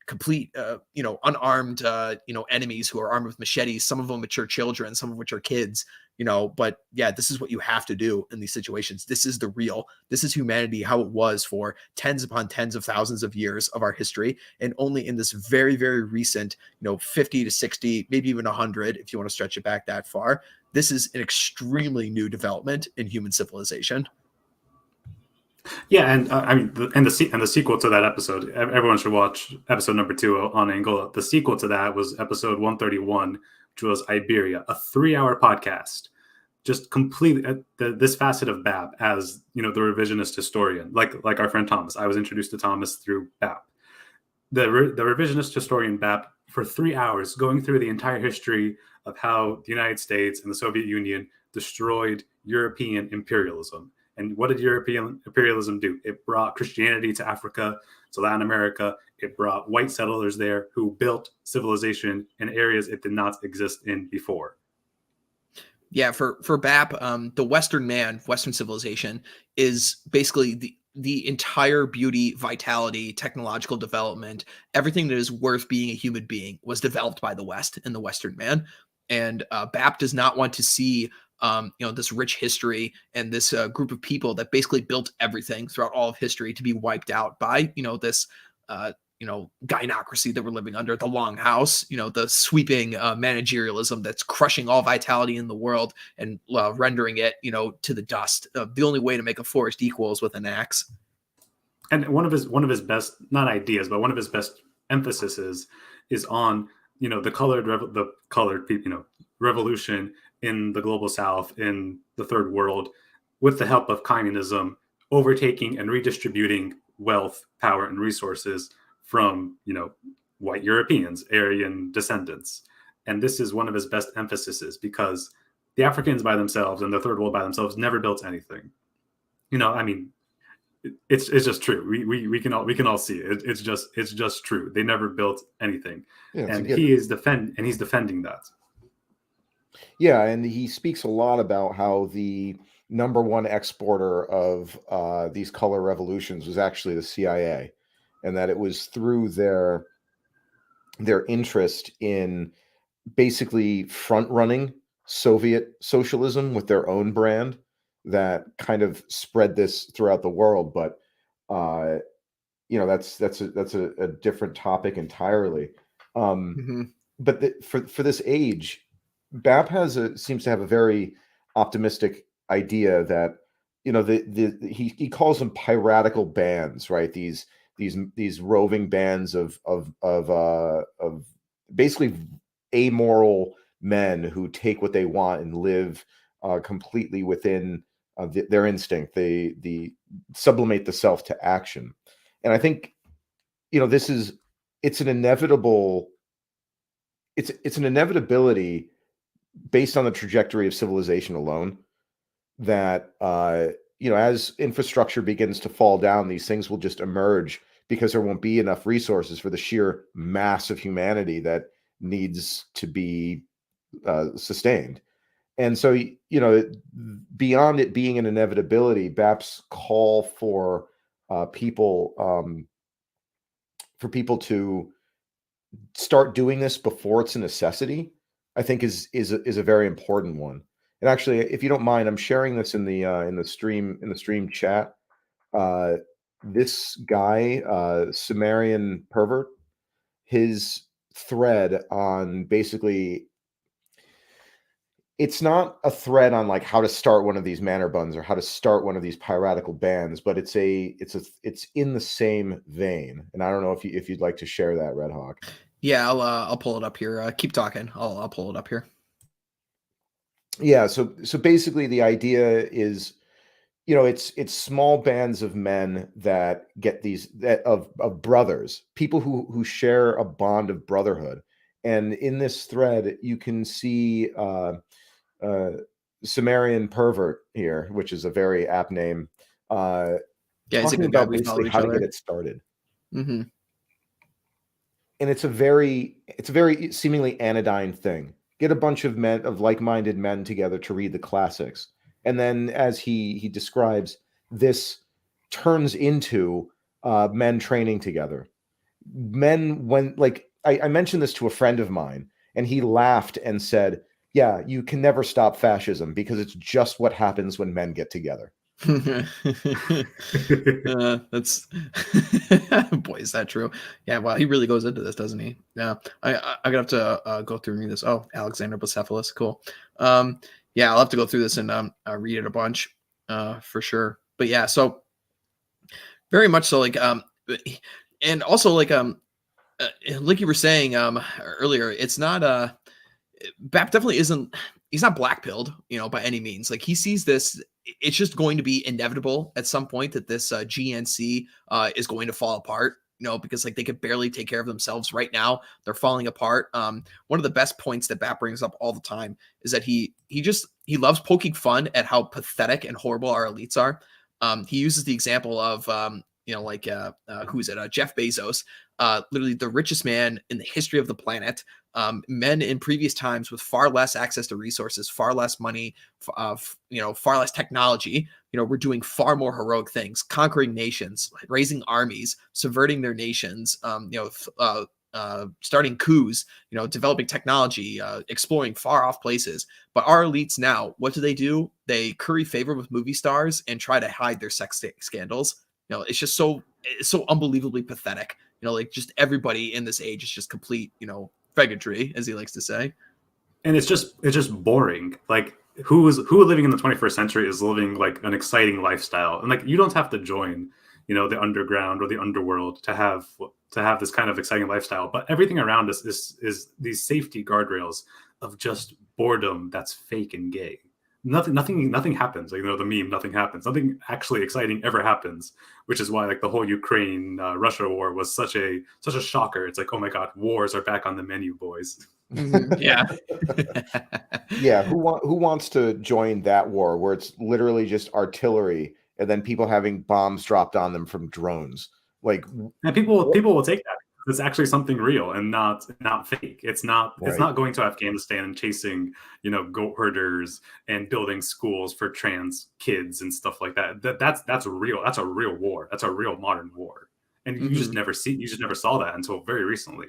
complete, unarmed, enemies who are armed with machetes, some of them mature children, some of which are kids, but yeah, this is what you have to do in these situations. This is this is humanity, how it was for tens upon tens of thousands of years of our history. And only in this very, very recent, 50 to 60, maybe even 100, if you want to stretch it back that far, this is an extremely new development in human civilization.
Yeah, and the sequel to that episode, everyone should watch episode number 2 on Angola. The sequel to that was episode 131, which was Iberia, a 3-hour podcast, just completely this facet of BAP as the revisionist historian, like our friend Thomas. I was introduced to Thomas through BAP. The revisionist historian BAP for 3 hours, going through the entire history of how the United States and the Soviet Union destroyed European imperialism. And what did European imperialism do? It brought Christianity to Africa, to Latin America. It brought white settlers there who built civilization in areas it did not exist in before.
Yeah, for BAP, the Western man, Western civilization is basically the entire beauty, vitality, technological development, everything that is worth being a human being was developed by the West and the Western man. And BAP does not want to see this rich history and this group of people that basically built everything throughout all of history to be wiped out by, this, gynocracy that we're living under, the long house, the sweeping managerialism that's crushing all vitality in the world and rendering it, to the dust. The only way to make a forest equal is with an axe.
And one of his best, not ideas, but one of his best emphases is on, the colored people, revolution in the global South, in the third world, with the help of communism, overtaking and redistributing wealth, power, and resources from, white Europeans, Aryan descendants. And this is one of his best emphases, because the Africans by themselves and the third world by themselves never built anything. It's just true. We can all see it. It's just true. They never built anything.
Yeah,
and he's defending that.
Yeah, and he speaks a lot about how the number one exporter of these color revolutions was actually the CIA, and that it was through their interest in basically front-running Soviet socialism with their own brand that kind of spread this throughout the world. But that's a different topic entirely. But for this age, BAP seems to have a very optimistic idea that he calls them piratical bands, right? These roving bands of basically amoral men who take what they want and live completely within their instinct. They sublimate the self to action, and I think it's an inevitability based on the trajectory of civilization alone, that as infrastructure begins to fall down, these things will just emerge, because there won't be enough resources for the sheer mass of humanity that needs to be sustained. And so, beyond it being an inevitability, BAP's call for people to start doing this before it's a necessity, I think is a very important one. And actually, if you don't mind, I'm sharing this in the stream chat. This guy, Sumerian Pervert, his thread on basically, it's not a thread on like how to start one of these manor buns or how to start one of these piratical bands, but it's in the same vein. And I don't know if you'd like to share that, Red Hawk.
Yeah, I'll pull it up here. Keep talking. I'll pull it up here.
Yeah, so basically the idea is, it's small bands of men that get of brothers, people who share a bond of brotherhood. And in this thread, you can see Sumerian Pervert here, which is a very apt name.
Yeah, he's a
talking
good guy.
about
We follow
basically
each
how to
other.
get it started.
Mm-hmm.
And it's a very seemingly anodyne thing. Get a bunch of men, of like-minded men, together to read the classics, and then, as he describes, this turns into men training together. Men, when, like, I mentioned this to a friend of mine, and he laughed and said, "Yeah, you can never stop fascism because it's just what happens when men get together."
That's boy, is that true? Yeah, wow, he really goes into this, doesn't he? Yeah, I'm gonna have to go through and read this. Oh, Alexander Bucephalus, cool. Yeah, I'll have to go through this and read it a bunch, for sure. But yeah, so very much so, like, and also like you were saying earlier, it's not BAP definitely isn't, he's not black pilled, by any means. Like, he sees this, it's just going to be inevitable at some point that this GNC is going to fall apart, because like they could barely take care of themselves right now. They're falling apart. One of the best points that BAP brings up all the time is that he loves poking fun at how pathetic and horrible our elites are. He uses the example of who is it? Jeff Bezos, literally the richest man in the history of the planet. Men in previous times with far less access to resources, far less money, far less technology, were doing far more heroic things, conquering nations, raising armies, subverting their nations, starting coups, developing technology, exploring far off places. But our elites now, what do? They curry favor with movie stars and try to hide their sex scandals. It's just it's so unbelievably pathetic. Like, just everybody in this age is just complete, faggotry, as he likes to say.
And it's just boring. Like, who living in the 21st century is living like an exciting lifestyle, and like, you don't have to join, the underground or the underworld to have this kind of exciting lifestyle. But everything around us is these safety guardrails of just boredom that's fake and gay. Nothing happens. Like, the meme, nothing happens. Nothing actually exciting ever happens, which is why like the whole Ukraine Russia war was such a shocker. It's like, oh my God, wars are back on the menu, boys.
Yeah.
Yeah. Who wants to join that war where it's literally just artillery and then people having bombs dropped on them from drones? Like,
and people will take that. It's actually something real and not fake. It's not going to Afghanistan and chasing, goat herders and building schools for trans kids and stuff like that. That's real. That's a real war. That's a real modern war. And you just never saw that until very recently.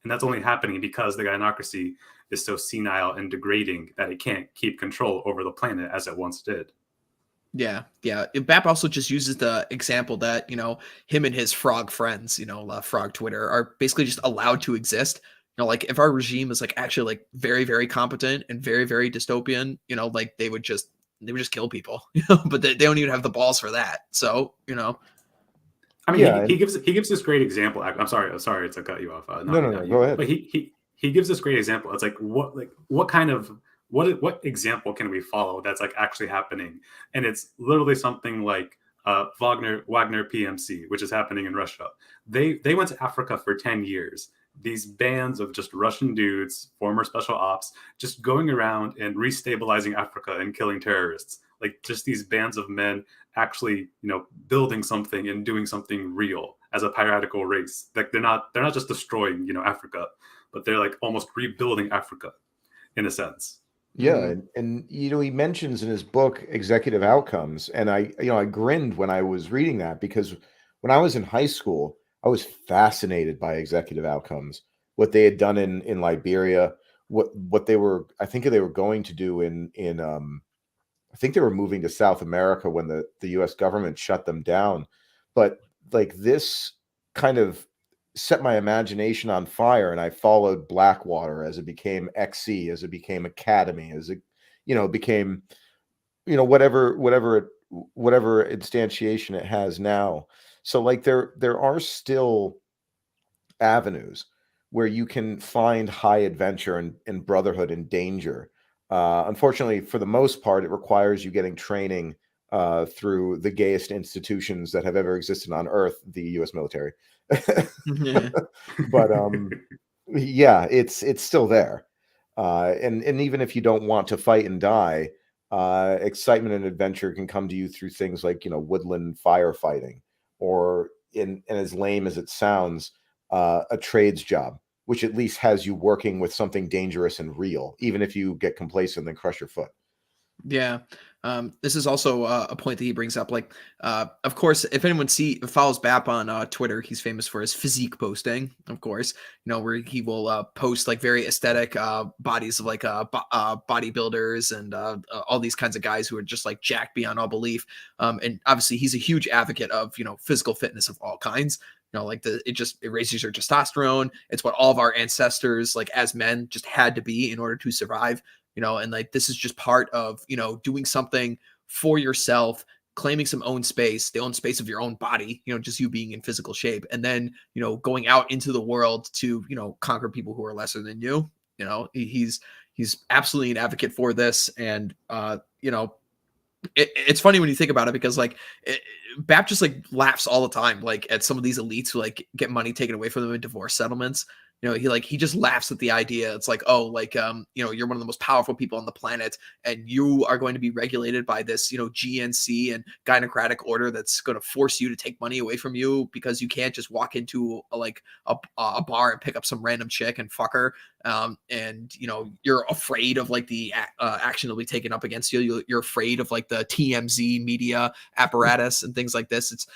And that's only happening because the gynocracy is so senile and degrading that it can't keep control over the planet as it once did.
Yeah. BAP also just uses the example that, him and his frog friends, frog Twitter, are basically just allowed to exist. Like, if our regime is like actually like very, very competent and very, very dystopian, like they would just kill people, but they don't even have the balls for that. So,
I mean, he gives this great example. I'm sorry to cut you off.
No, go ahead.
But he gives this great example. It's like, what example can we follow that's like actually happening? And it's literally something like Wagner PMC, which is happening in Russia. They went to Africa for 10 years. These bands of just Russian dudes, former special ops, just going around and restabilizing Africa and killing terrorists. Like, just these bands of men actually, building something and doing something real as a piratical race. Like, they're not just destroying, Africa, but they're like almost rebuilding Africa. in a sense.
Yeah,
Mhm.
and you know, he mentions in his book executive outcomes, and I grinned when I was reading that because when I was in high school, I was fascinated by executive outcomes, what they had done in Liberia, what they were, I think they were going to do in I think they were moving to South America when the US government shut them down. But like this kind of set my imagination on fire, and I followed Blackwater as it became XC, as it became Academy, as it, you know, became, you know, whatever instantiation it has now. So like there are still avenues where you can find high adventure and brotherhood and danger. Unfortunately, for the most part, it requires you getting training through the gayest institutions that have ever existed on Earth, the U.S. military.
Yeah.
But yeah, it's still there. And even if you don't want to fight and die, excitement and adventure can come to you through things like, you know, woodland firefighting, or and as lame as it sounds, a trades job, which at least has you working with something dangerous and real, even if you get complacent and crush your foot.
Yeah. This is also a point that he brings up. Like, of course, if anyone follows BAP on Twitter, he's famous for his physique posting. Of course, you know, where he will post like very aesthetic bodies of like bodybuilders and all these kinds of guys who are just like jacked beyond all belief. And obviously, he's a huge advocate of, you know, physical fitness of all kinds. You know, like it raises your testosterone. It's what all of our ancestors, like as men, just had to be in order to survive. You know, and like this is just part of, you know, doing something for yourself, claiming some own space, the own space of your own body, you know, just you being in physical shape, and then, you know, going out into the world to, you know, conquer people who are lesser than you. You know, he's absolutely an advocate for this. And you know, it's funny when you think about it, because like BAP just like laughs all the time, like at some of these elites who like get money taken away from them in divorce settlements. You know, he just laughs at the idea. It's like, oh, like you know, you're one of the most powerful people on the planet, and you are going to be regulated by this, you know, GNC and gynocratic order that's going to force you to take money away from you because you can't just walk into a bar and pick up some random chick and fuck her. And you know, you're afraid of like the action that'll be taken up against you. You're afraid of like the TMZ media apparatus and things like this.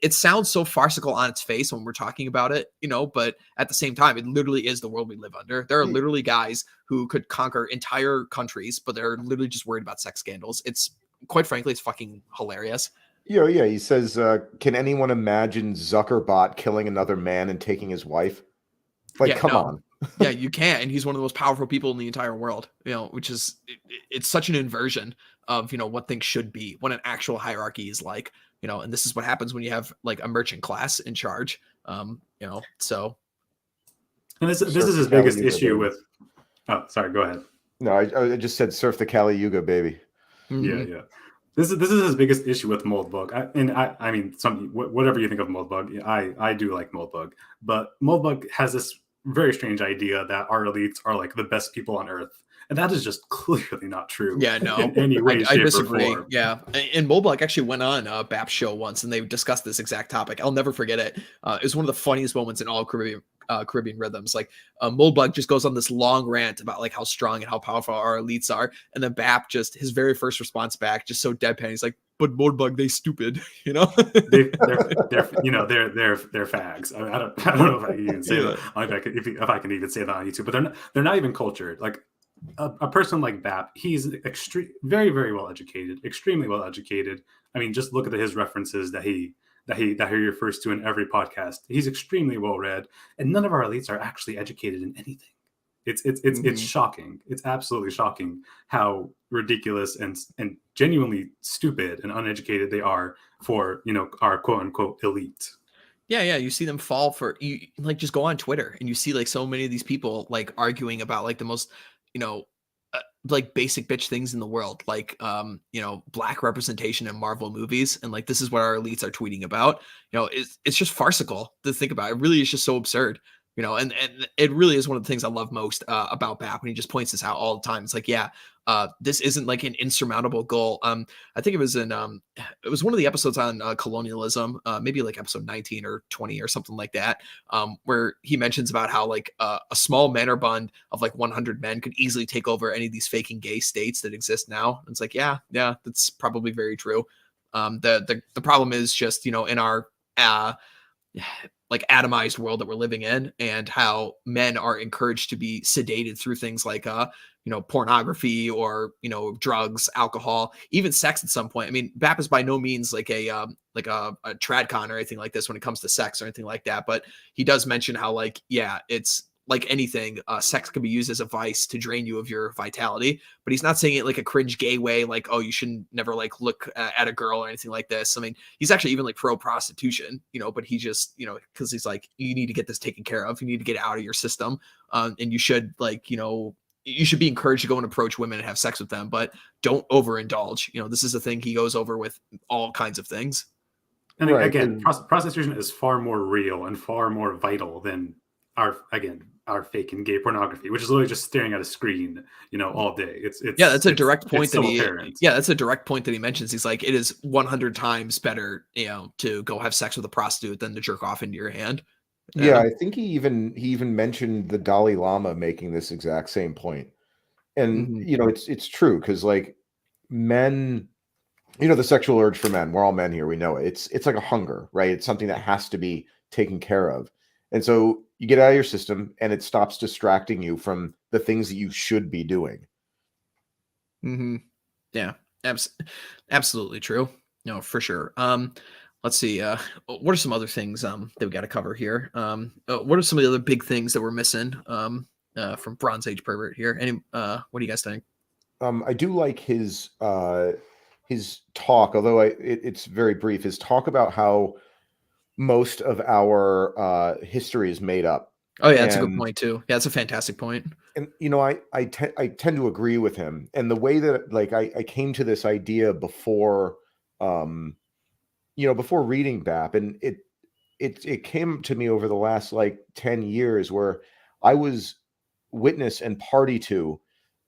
It sounds so farcical on its face when we're talking about it, you know, but at the same time, it literally is the world we live under. There are literally guys who could conquer entire countries, but they're literally just worried about sex scandals. It's quite frankly, it's fucking hilarious.
Yeah. He says, "Can anyone imagine Zuckerbot killing another man and taking his wife? Like,
Yeah,
come
no.
on."
Yeah, you can't. And he's one of the most powerful people in the entire world, you know, which is, it's such an inversion of, you know, what things should be, what an actual hierarchy is like, you know, and this is what happens when you have like a merchant class in charge. You know, so
And this
Surf
is
the
his
Kali
biggest
Yuga,
issue
baby.
with. Oh, sorry. Go ahead.
No, I just said surf the Kali Yuga, baby.
Yeah,
mhm.
yeah. This is his biggest issue with Moldbug. I mean, whatever you think of Moldbug, I do like Moldbug, but Moldbug has this very strange idea that our elites are like the best people on Earth, and that is just clearly not true
Yeah,
in
no,
any way,
I
shape, or
disagree.
form.
Yeah, and Moblock actually went on BAP's show once, and they discussed this exact topic. I'll never forget it. It was one of the funniest moments in all Caribbean rhythms. Like Moblock just goes on this long rant about like how strong and how powerful our elites are, and then BAP just his very first response back, just so deadpan. He's like, "But Moblock, they stupid," you know?
They're fags. I don't know if I can even say that.
Yeah.
If I can even say that on YouTube, but they're not even cultured. Like a person like BAP, he's very well educated, extremely well educated. I mean, just look at his references that he refers to in every podcast. He's extremely well read, and none of our elites are actually educated in anything. It's
Mhm.
shocking. It's absolutely shocking how ridiculous and genuinely stupid and uneducated they are for our quote unquote elite.
Yeah, you see them fall for you, like just go on Twitter and you see like so many of these people like arguing about like the most, you know, like basic bitch things in the world, like you know, black representation in Marvel movies, and like this is what our elites are tweeting about. You know, it's just farcical to think about. It really is just so absurd. you know, and it really is one of the things I love most about BAP when he just points this out all the time. It's like, yeah, this isn't like an insurmountable goal. I think it was it was one of the episodes on colonialism, maybe like episode 19 or 20 or something like that, where he mentions about how like a small manor band of like 100 men could easily take over any of these faking gay states that exist now. And it's like, yeah, that's probably very true. The problem is just, you know, in our like atomized world that we're living in, and how men are encouraged to be sedated through things like you know, pornography, or, you know, drugs, alcohol, even sex at some point. I mean, BAP is by no means like a tradcon or anything like this when it comes to sex or anything like that, but he does mention how, like, yeah, it's like anything, sex can be used as a vice to drain you of your vitality. But he's not saying it like a cringe gay way, like, oh, you shouldn't never like look at a girl or anything like this. I mean, he's actually even like pro prostitution, you know, but he just, you know, because he's like, you need to get this taken care of, you need to get it out of your system, and you should, like, you know, you should be encouraged to go and approach women and have sex with them, but don't overindulge. You know, this is a thing he goes over with all kinds of things.
And again, prostitution is far more real and far more vital than our fake and gay pornography, which is literally just staring at a screen, you know, all day. It's
yeah, that's a direct point that
that's
a direct point that he mentions. He's like, it is 100 times better, you know, to go have sex with a prostitute than to jerk off into your hand.
Yeah, I think he even mentioned the Dalai Lama making this exact same point. And you know, it's true, because like men, you know, the sexual urge for men, we're all men here, we know it. It's like a hunger, right? It's something that has to be taken care of. And so you get out of your system and it stops distracting you from the things that you should be doing.
Yeah, absolutely true. No, for sure. Let's see. What are some other things that we got to cover here? What are some of the other big things that we're missing from Bronze Age Pervert here? What do you guys think?
I do like his talk, although it's very brief. His talk about how most of our history is made up.
Oh yeah, that's a good point too. Yeah, that's a fantastic point.
And you know, I tend to agree with him. And the way that, like, I came to this idea before, you know, before reading BAP, and it came to me over the last like 10 years, where I was witness and party to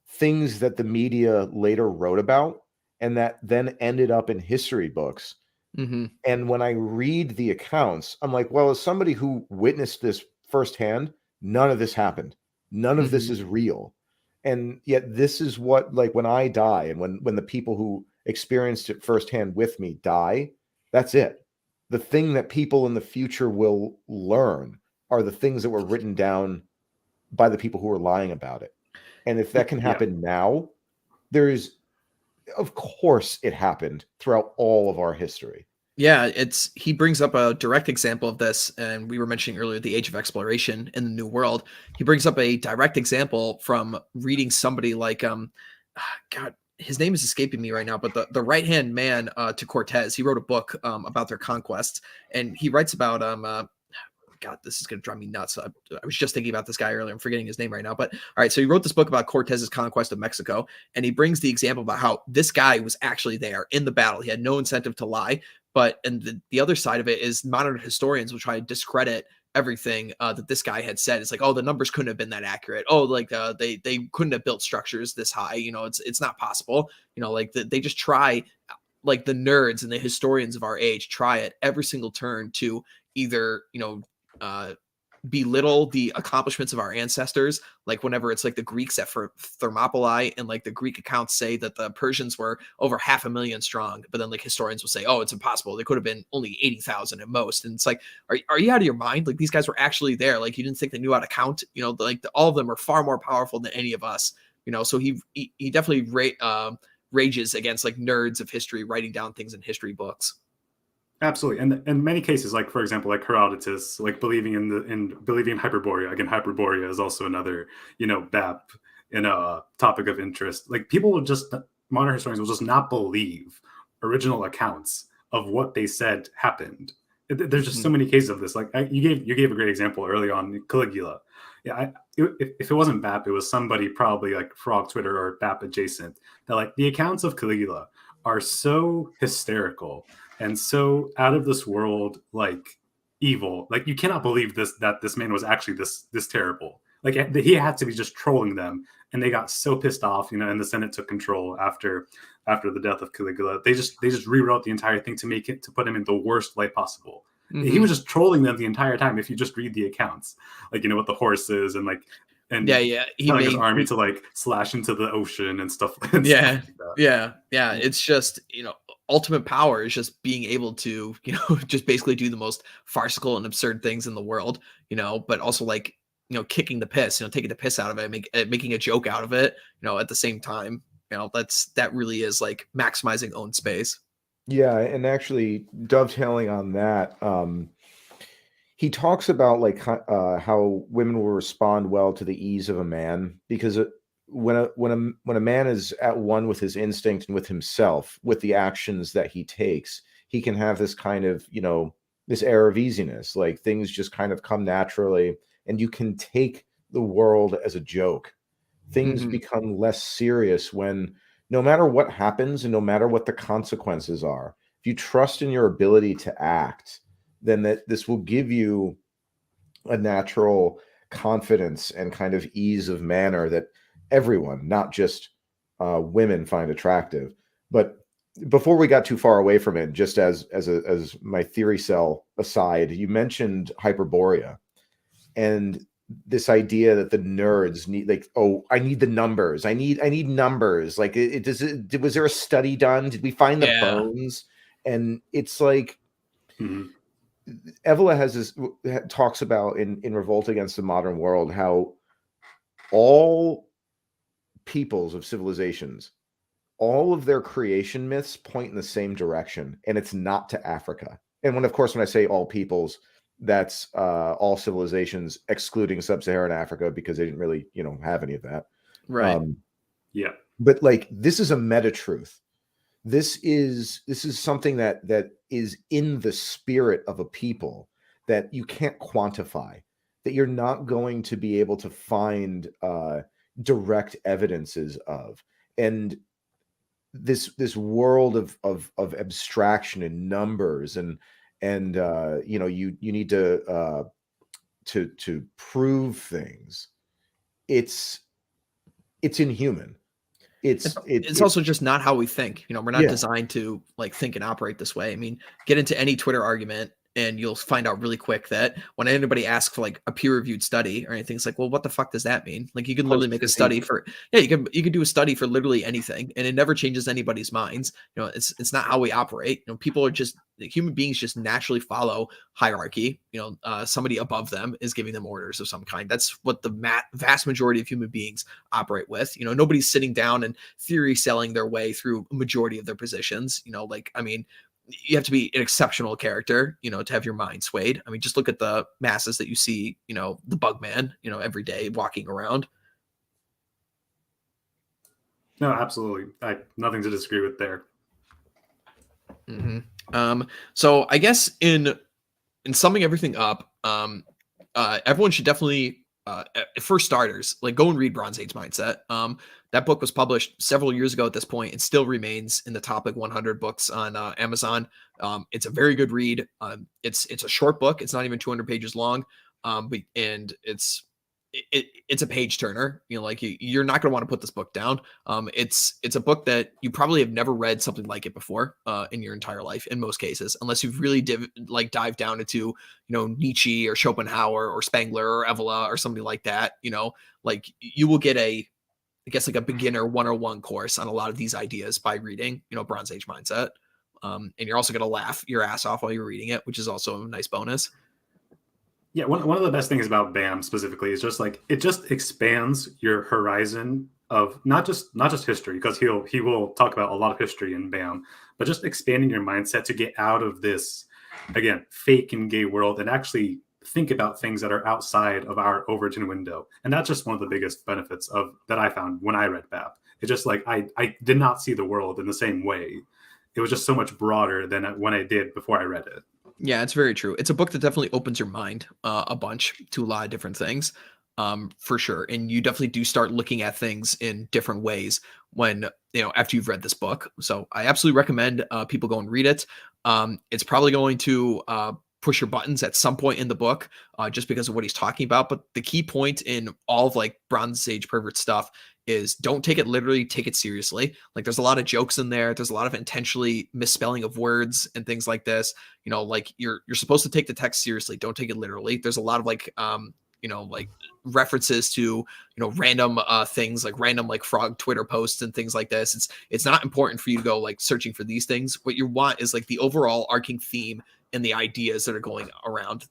things that the media later wrote about and that then ended up in history books. And when I read the accounts, I'm like, well, as somebody who witnessed this firsthand, none of this happened. None of this is real. And yet this is what, like, when I die, and when the people who experienced it firsthand with me die, that's it. The thing that people in the future will learn are the things that were written down by the people who were lying about it. And if that can happen now, of course it happened throughout all of our history.
Yeah, he brings up a direct example of this, and we were mentioning earlier the age of exploration in the New World. He brings up a direct example from reading somebody like God, his name is escaping me right now, but the right-hand man to Cortez. He wrote a book about their conquests, and he writes about God, this is going to drive me nuts. I was just thinking about this guy earlier. I'm forgetting his name right now. But all right, so he wrote this book about Cortez's conquest of Mexico, and he brings the example about how this guy was actually there in the battle. He had no incentive to lie. And the other side of it is modern historians will try to discredit everything that this guy had said. It's like, oh, the numbers couldn't have been that accurate. Oh, like they couldn't have built structures this high. You know, it's not possible. You know, like they just try, like the nerds and the historians of our age try at every single turn to either, you know, belittle the accomplishments of our ancestors, like whenever it's like the Greeks at Thermopylae, and like the Greek accounts say that the Persians were over 500,000 strong, but then like historians will say, oh, it's impossible, they could have been only 80,000 at most. And it's like, are you out of your mind? Like, these guys were actually there. Like, you didn't think they knew how to count? You know, like all of them are far more powerful than any of us, you know. So he definitely rages against like nerds of history writing down things in history books.
Absolutely. And in many cases, like, for example, like Herodotus, like believing in Hyperborea. Again, Hyperborea is also another, you know, BAP in a topic of interest. Like, people will just, modern historians will just not believe original accounts of what they said happened. There's just so many cases of this. Like, you gave a great example early on, Caligula. Yeah, if it wasn't BAP, it was somebody probably like Frog Twitter or BAP adjacent, that like the accounts of Caligula are so hysterical and so out of this world, like evil. Like, you cannot believe that this man was actually this terrible. Like, he had to be just trolling them, and they got so pissed off, and the Senate took control after the death of Caligula. They just rewrote the entire thing to put him in the worst light possible.
Mm-hmm.
He was just trolling them the entire time. If you just read the accounts, like, with the horses and
he
telling his army to like slash into the ocean and stuff. And
yeah,
stuff like that.
yeah. It's just, ultimate power is just being able to, just basically do the most farcical and absurd things in the world, but also like, kicking the piss, taking the piss out of it, making a joke out of it, at the same time, that really is like maximizing own space.
Yeah, and actually dovetailing on that, he talks about like how women will respond well to the ease of a man, because when a man is at one with his instinct and with himself, with the actions that he takes, he can have this kind of, this air of easiness, like things just kind of come naturally, and you can take the world as a joke. Things become less serious when, no matter what happens and no matter what the consequences are, if you trust in your ability to act, then this will give you a natural confidence and kind of ease of manner that everyone, not just women, find attractive. But before we got too far away from it, just as my theory cell aside, you mentioned Hyperborea and this idea that the nerds need, like, oh, I need the numbers. I need numbers. Like, was there a study done? Did we find the bones? And it's like, Evola talks about in Revolt Against the Modern World how all peoples of civilizations, all of their creation myths point in the same direction, and it's not to Africa. And when I say all peoples, that's all civilizations excluding sub-Saharan Africa, because they didn't really, have any of that.
Right.
Yeah.
But like, this is a meta truth. This is something that is in the spirit of a people that you can't quantify, that you're not going to be able to find direct evidences of. And this world of abstraction and numbers and you need to prove things. It's inhuman. It's
also just not how we think. We're not designed to like think and operate this way. I mean, get into any Twitter argument and you'll find out really quick that when anybody asks for like a peer-reviewed study or anything, it's like, well, what the fuck does that mean? Like, you can literally make a study for, you can do a study for literally anything, and it never changes anybody's minds. It's not how we operate. People are just, human beings just naturally follow hierarchy. Somebody above them is giving them orders of some kind. That's what the vast majority of human beings operate with. Nobody's sitting down and theory selling their way through a majority of their positions. You have to be an exceptional character, to have your mind swayed. I mean, just look at the masses that you see, the bug man, every day walking around.
No, absolutely. Nothing to disagree with there.
So I guess in summing everything up, everyone should definitely, for starters, like, go and read Bronze Age Mindset. That book was published several years ago at this point. It still remains in the top 100 books on Amazon. It's a very good read. It's a short book. It's not even 200 pages long. And it's a page turner. You're not going to want to put this book down. It's a book that you probably have never read something like it before in your entire life, in most cases, unless you've really dive down into, Nietzsche or Schopenhauer or Spengler or Evola or something like that. You will get a beginner 101 course on a lot of these ideas by reading, Bronze Age Mindset. And you're also going to laugh your ass off while you're reading it, which is also a nice bonus.
Yeah, one of the best things about BAM specifically is just like, it just expands your horizon of not just history, because he will talk about a lot of history in BAM, but just expanding your mindset to get out of this, again, fake and gay world and actually think about things that are outside of our Overton window. And that's just one of the biggest benefits that I found when I read BAP. It's just like, I did not see the world in the same way. It was just so much broader than when I did before I read it.
Yeah, it's very true. It's a book that definitely opens your mind a bunch to a lot of different things, for sure. And you definitely do start looking at things in different ways when, after you've read this book. So I absolutely recommend people go and read it. It's probably going to push your buttons at some point in the book, just because of what he's talking about. But the key point in all of like Bronze Age Pervert stuff is don't take it literally, take it seriously. Like there's a lot of jokes in there. There's a lot of intentionally misspelling of words and things like this. Like you're supposed to take the text seriously. Don't take it literally. There's a lot of like, like references to, random things, like random like frog Twitter posts and things like this. It's not important for you to go like searching for these things. What you want is like the overall arcing theme and the ideas that are going around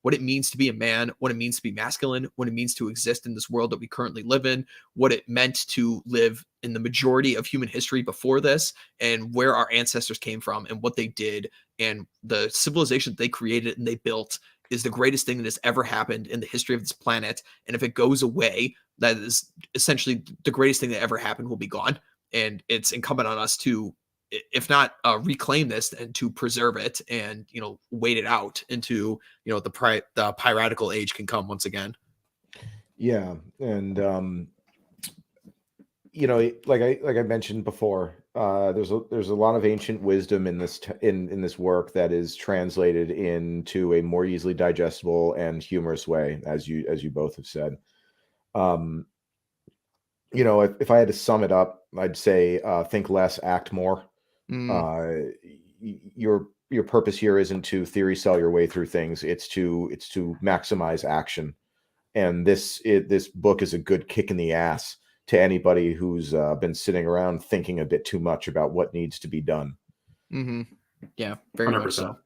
what it means to be a man, what it means to be masculine, what it means to exist in this world that we currently live in, what it meant to live in the majority of human history before this, and where our ancestors came from and what they did, and the civilization they created and they built is the greatest thing that has ever happened in the history of this planet. And if it goes away, that is essentially the greatest thing that ever happened will be gone. And it's incumbent on us to, if not reclaim this, and to preserve it and, wait it out into, the piratical age can come once again.
Yeah. And, like I mentioned before, there's a lot of ancient wisdom in this in this work that is translated into a more easily digestible and humorous way, as you both have said. If I had to sum it up, I'd say think less, act more. Your purpose here isn't to theory sell your way through things. It's to maximize action. And this book is a good kick in the ass to anybody who's been sitting around thinking a bit too much about what needs to be done.
Mm-hmm. Yeah, very
100%.
much so.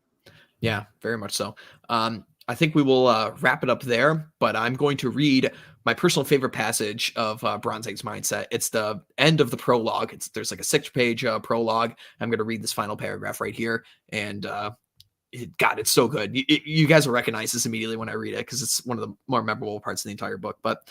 Yeah, very much so. I think we will wrap it up there, but I'm going to read my personal favorite passage of Bronze Age Mindset. It's the end of the prologue. There's like a 6-page prologue. I'm going to read this final paragraph right here. And God, it's so good. You guys will recognize this immediately when I read it, because it's one of the more memorable parts of the entire book. But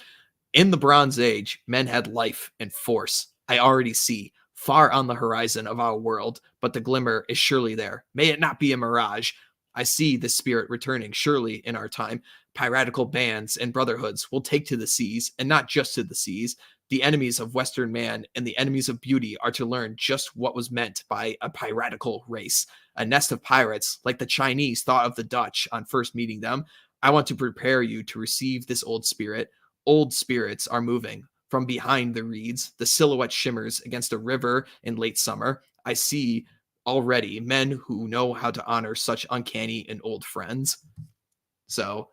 in the Bronze Age, men had life and force. I already see, far on the horizon of our world, but the glimmer is surely there. May it not be a mirage. I see the spirit returning surely in our time. Piratical bands and brotherhoods will take to the seas, and not just to the seas. The enemies of Western man and the enemies of beauty are to learn just what was meant by a piratical race. A nest of pirates, like the Chinese thought of the Dutch on first meeting them. I want to prepare you to receive this old spirit. Old spirits are moving. From behind the reeds, the silhouette shimmers against a river in late summer. I see already men who know how to honor such uncanny and old friends. So,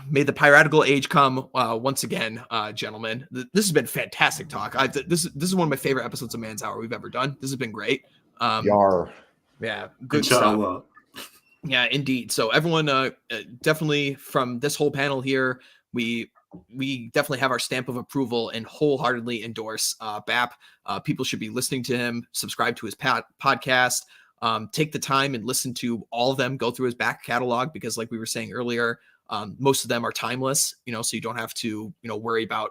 may the piratical age come once again, gentlemen. This has been fantastic talk. This is one of my favorite episodes of Man's Hour we've ever done. This has been great.
Yar.
Yeah, good stuff. Yeah, indeed. So everyone, definitely from this whole panel here, we definitely have our stamp of approval and wholeheartedly endorse BAP. People should be listening to him, subscribe to his podcast, take the time and listen to all of them, go through his back catalog, because like we were saying earlier, most of them are timeless, so you don't have to, worry about,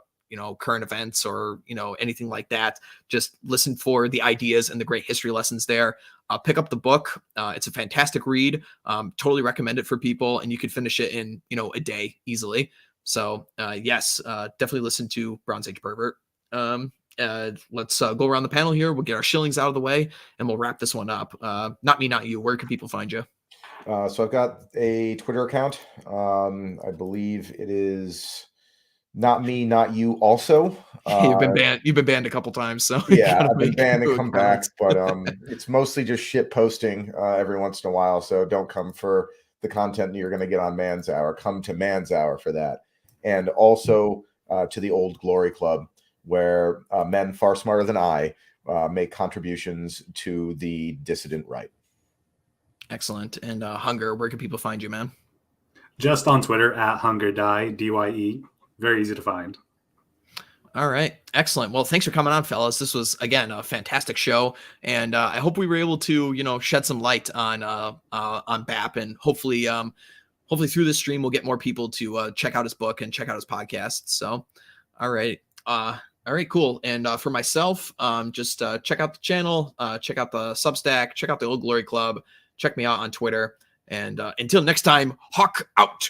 current events or, anything like that. Just listen for the ideas and the great history lessons there. Pick up the book. It's a fantastic read. Totally recommend it for people, and you could finish it in, a day easily. So yes, definitely listen to Bronze Age Pervert. Let's go around the panel here. We'll get our shillings out of the way, and we'll wrap this one up. Not me, not you. Where can people find you?
So I've got a Twitter account. I believe it is Not Me, Not You also.
You've been banned a couple times. So
yeah, I've been banned and come back, but it's mostly just shit posting every once in a while. So don't come for the content you're going to get on Man's Hour. Come to Man's Hour for that. And also to the Old Glory Club, where men far smarter than I make contributions to the dissident right.
Excellent. And Hunger, where can people find you, man?
Just on Twitter at HungerDye, DYE. Very easy to find.
All right. Excellent. Well, thanks for coming on, fellas. This was, again, a fantastic show. And I hope we were able to, shed some light on BAP, and hopefully through this stream, we'll get more people to check out his book and check out his podcast. So, all right. All right, cool. And for myself, just check out the channel, check out the Substack, check out the Old Glory Club, check me out on Twitter. And until next time, Hawk out.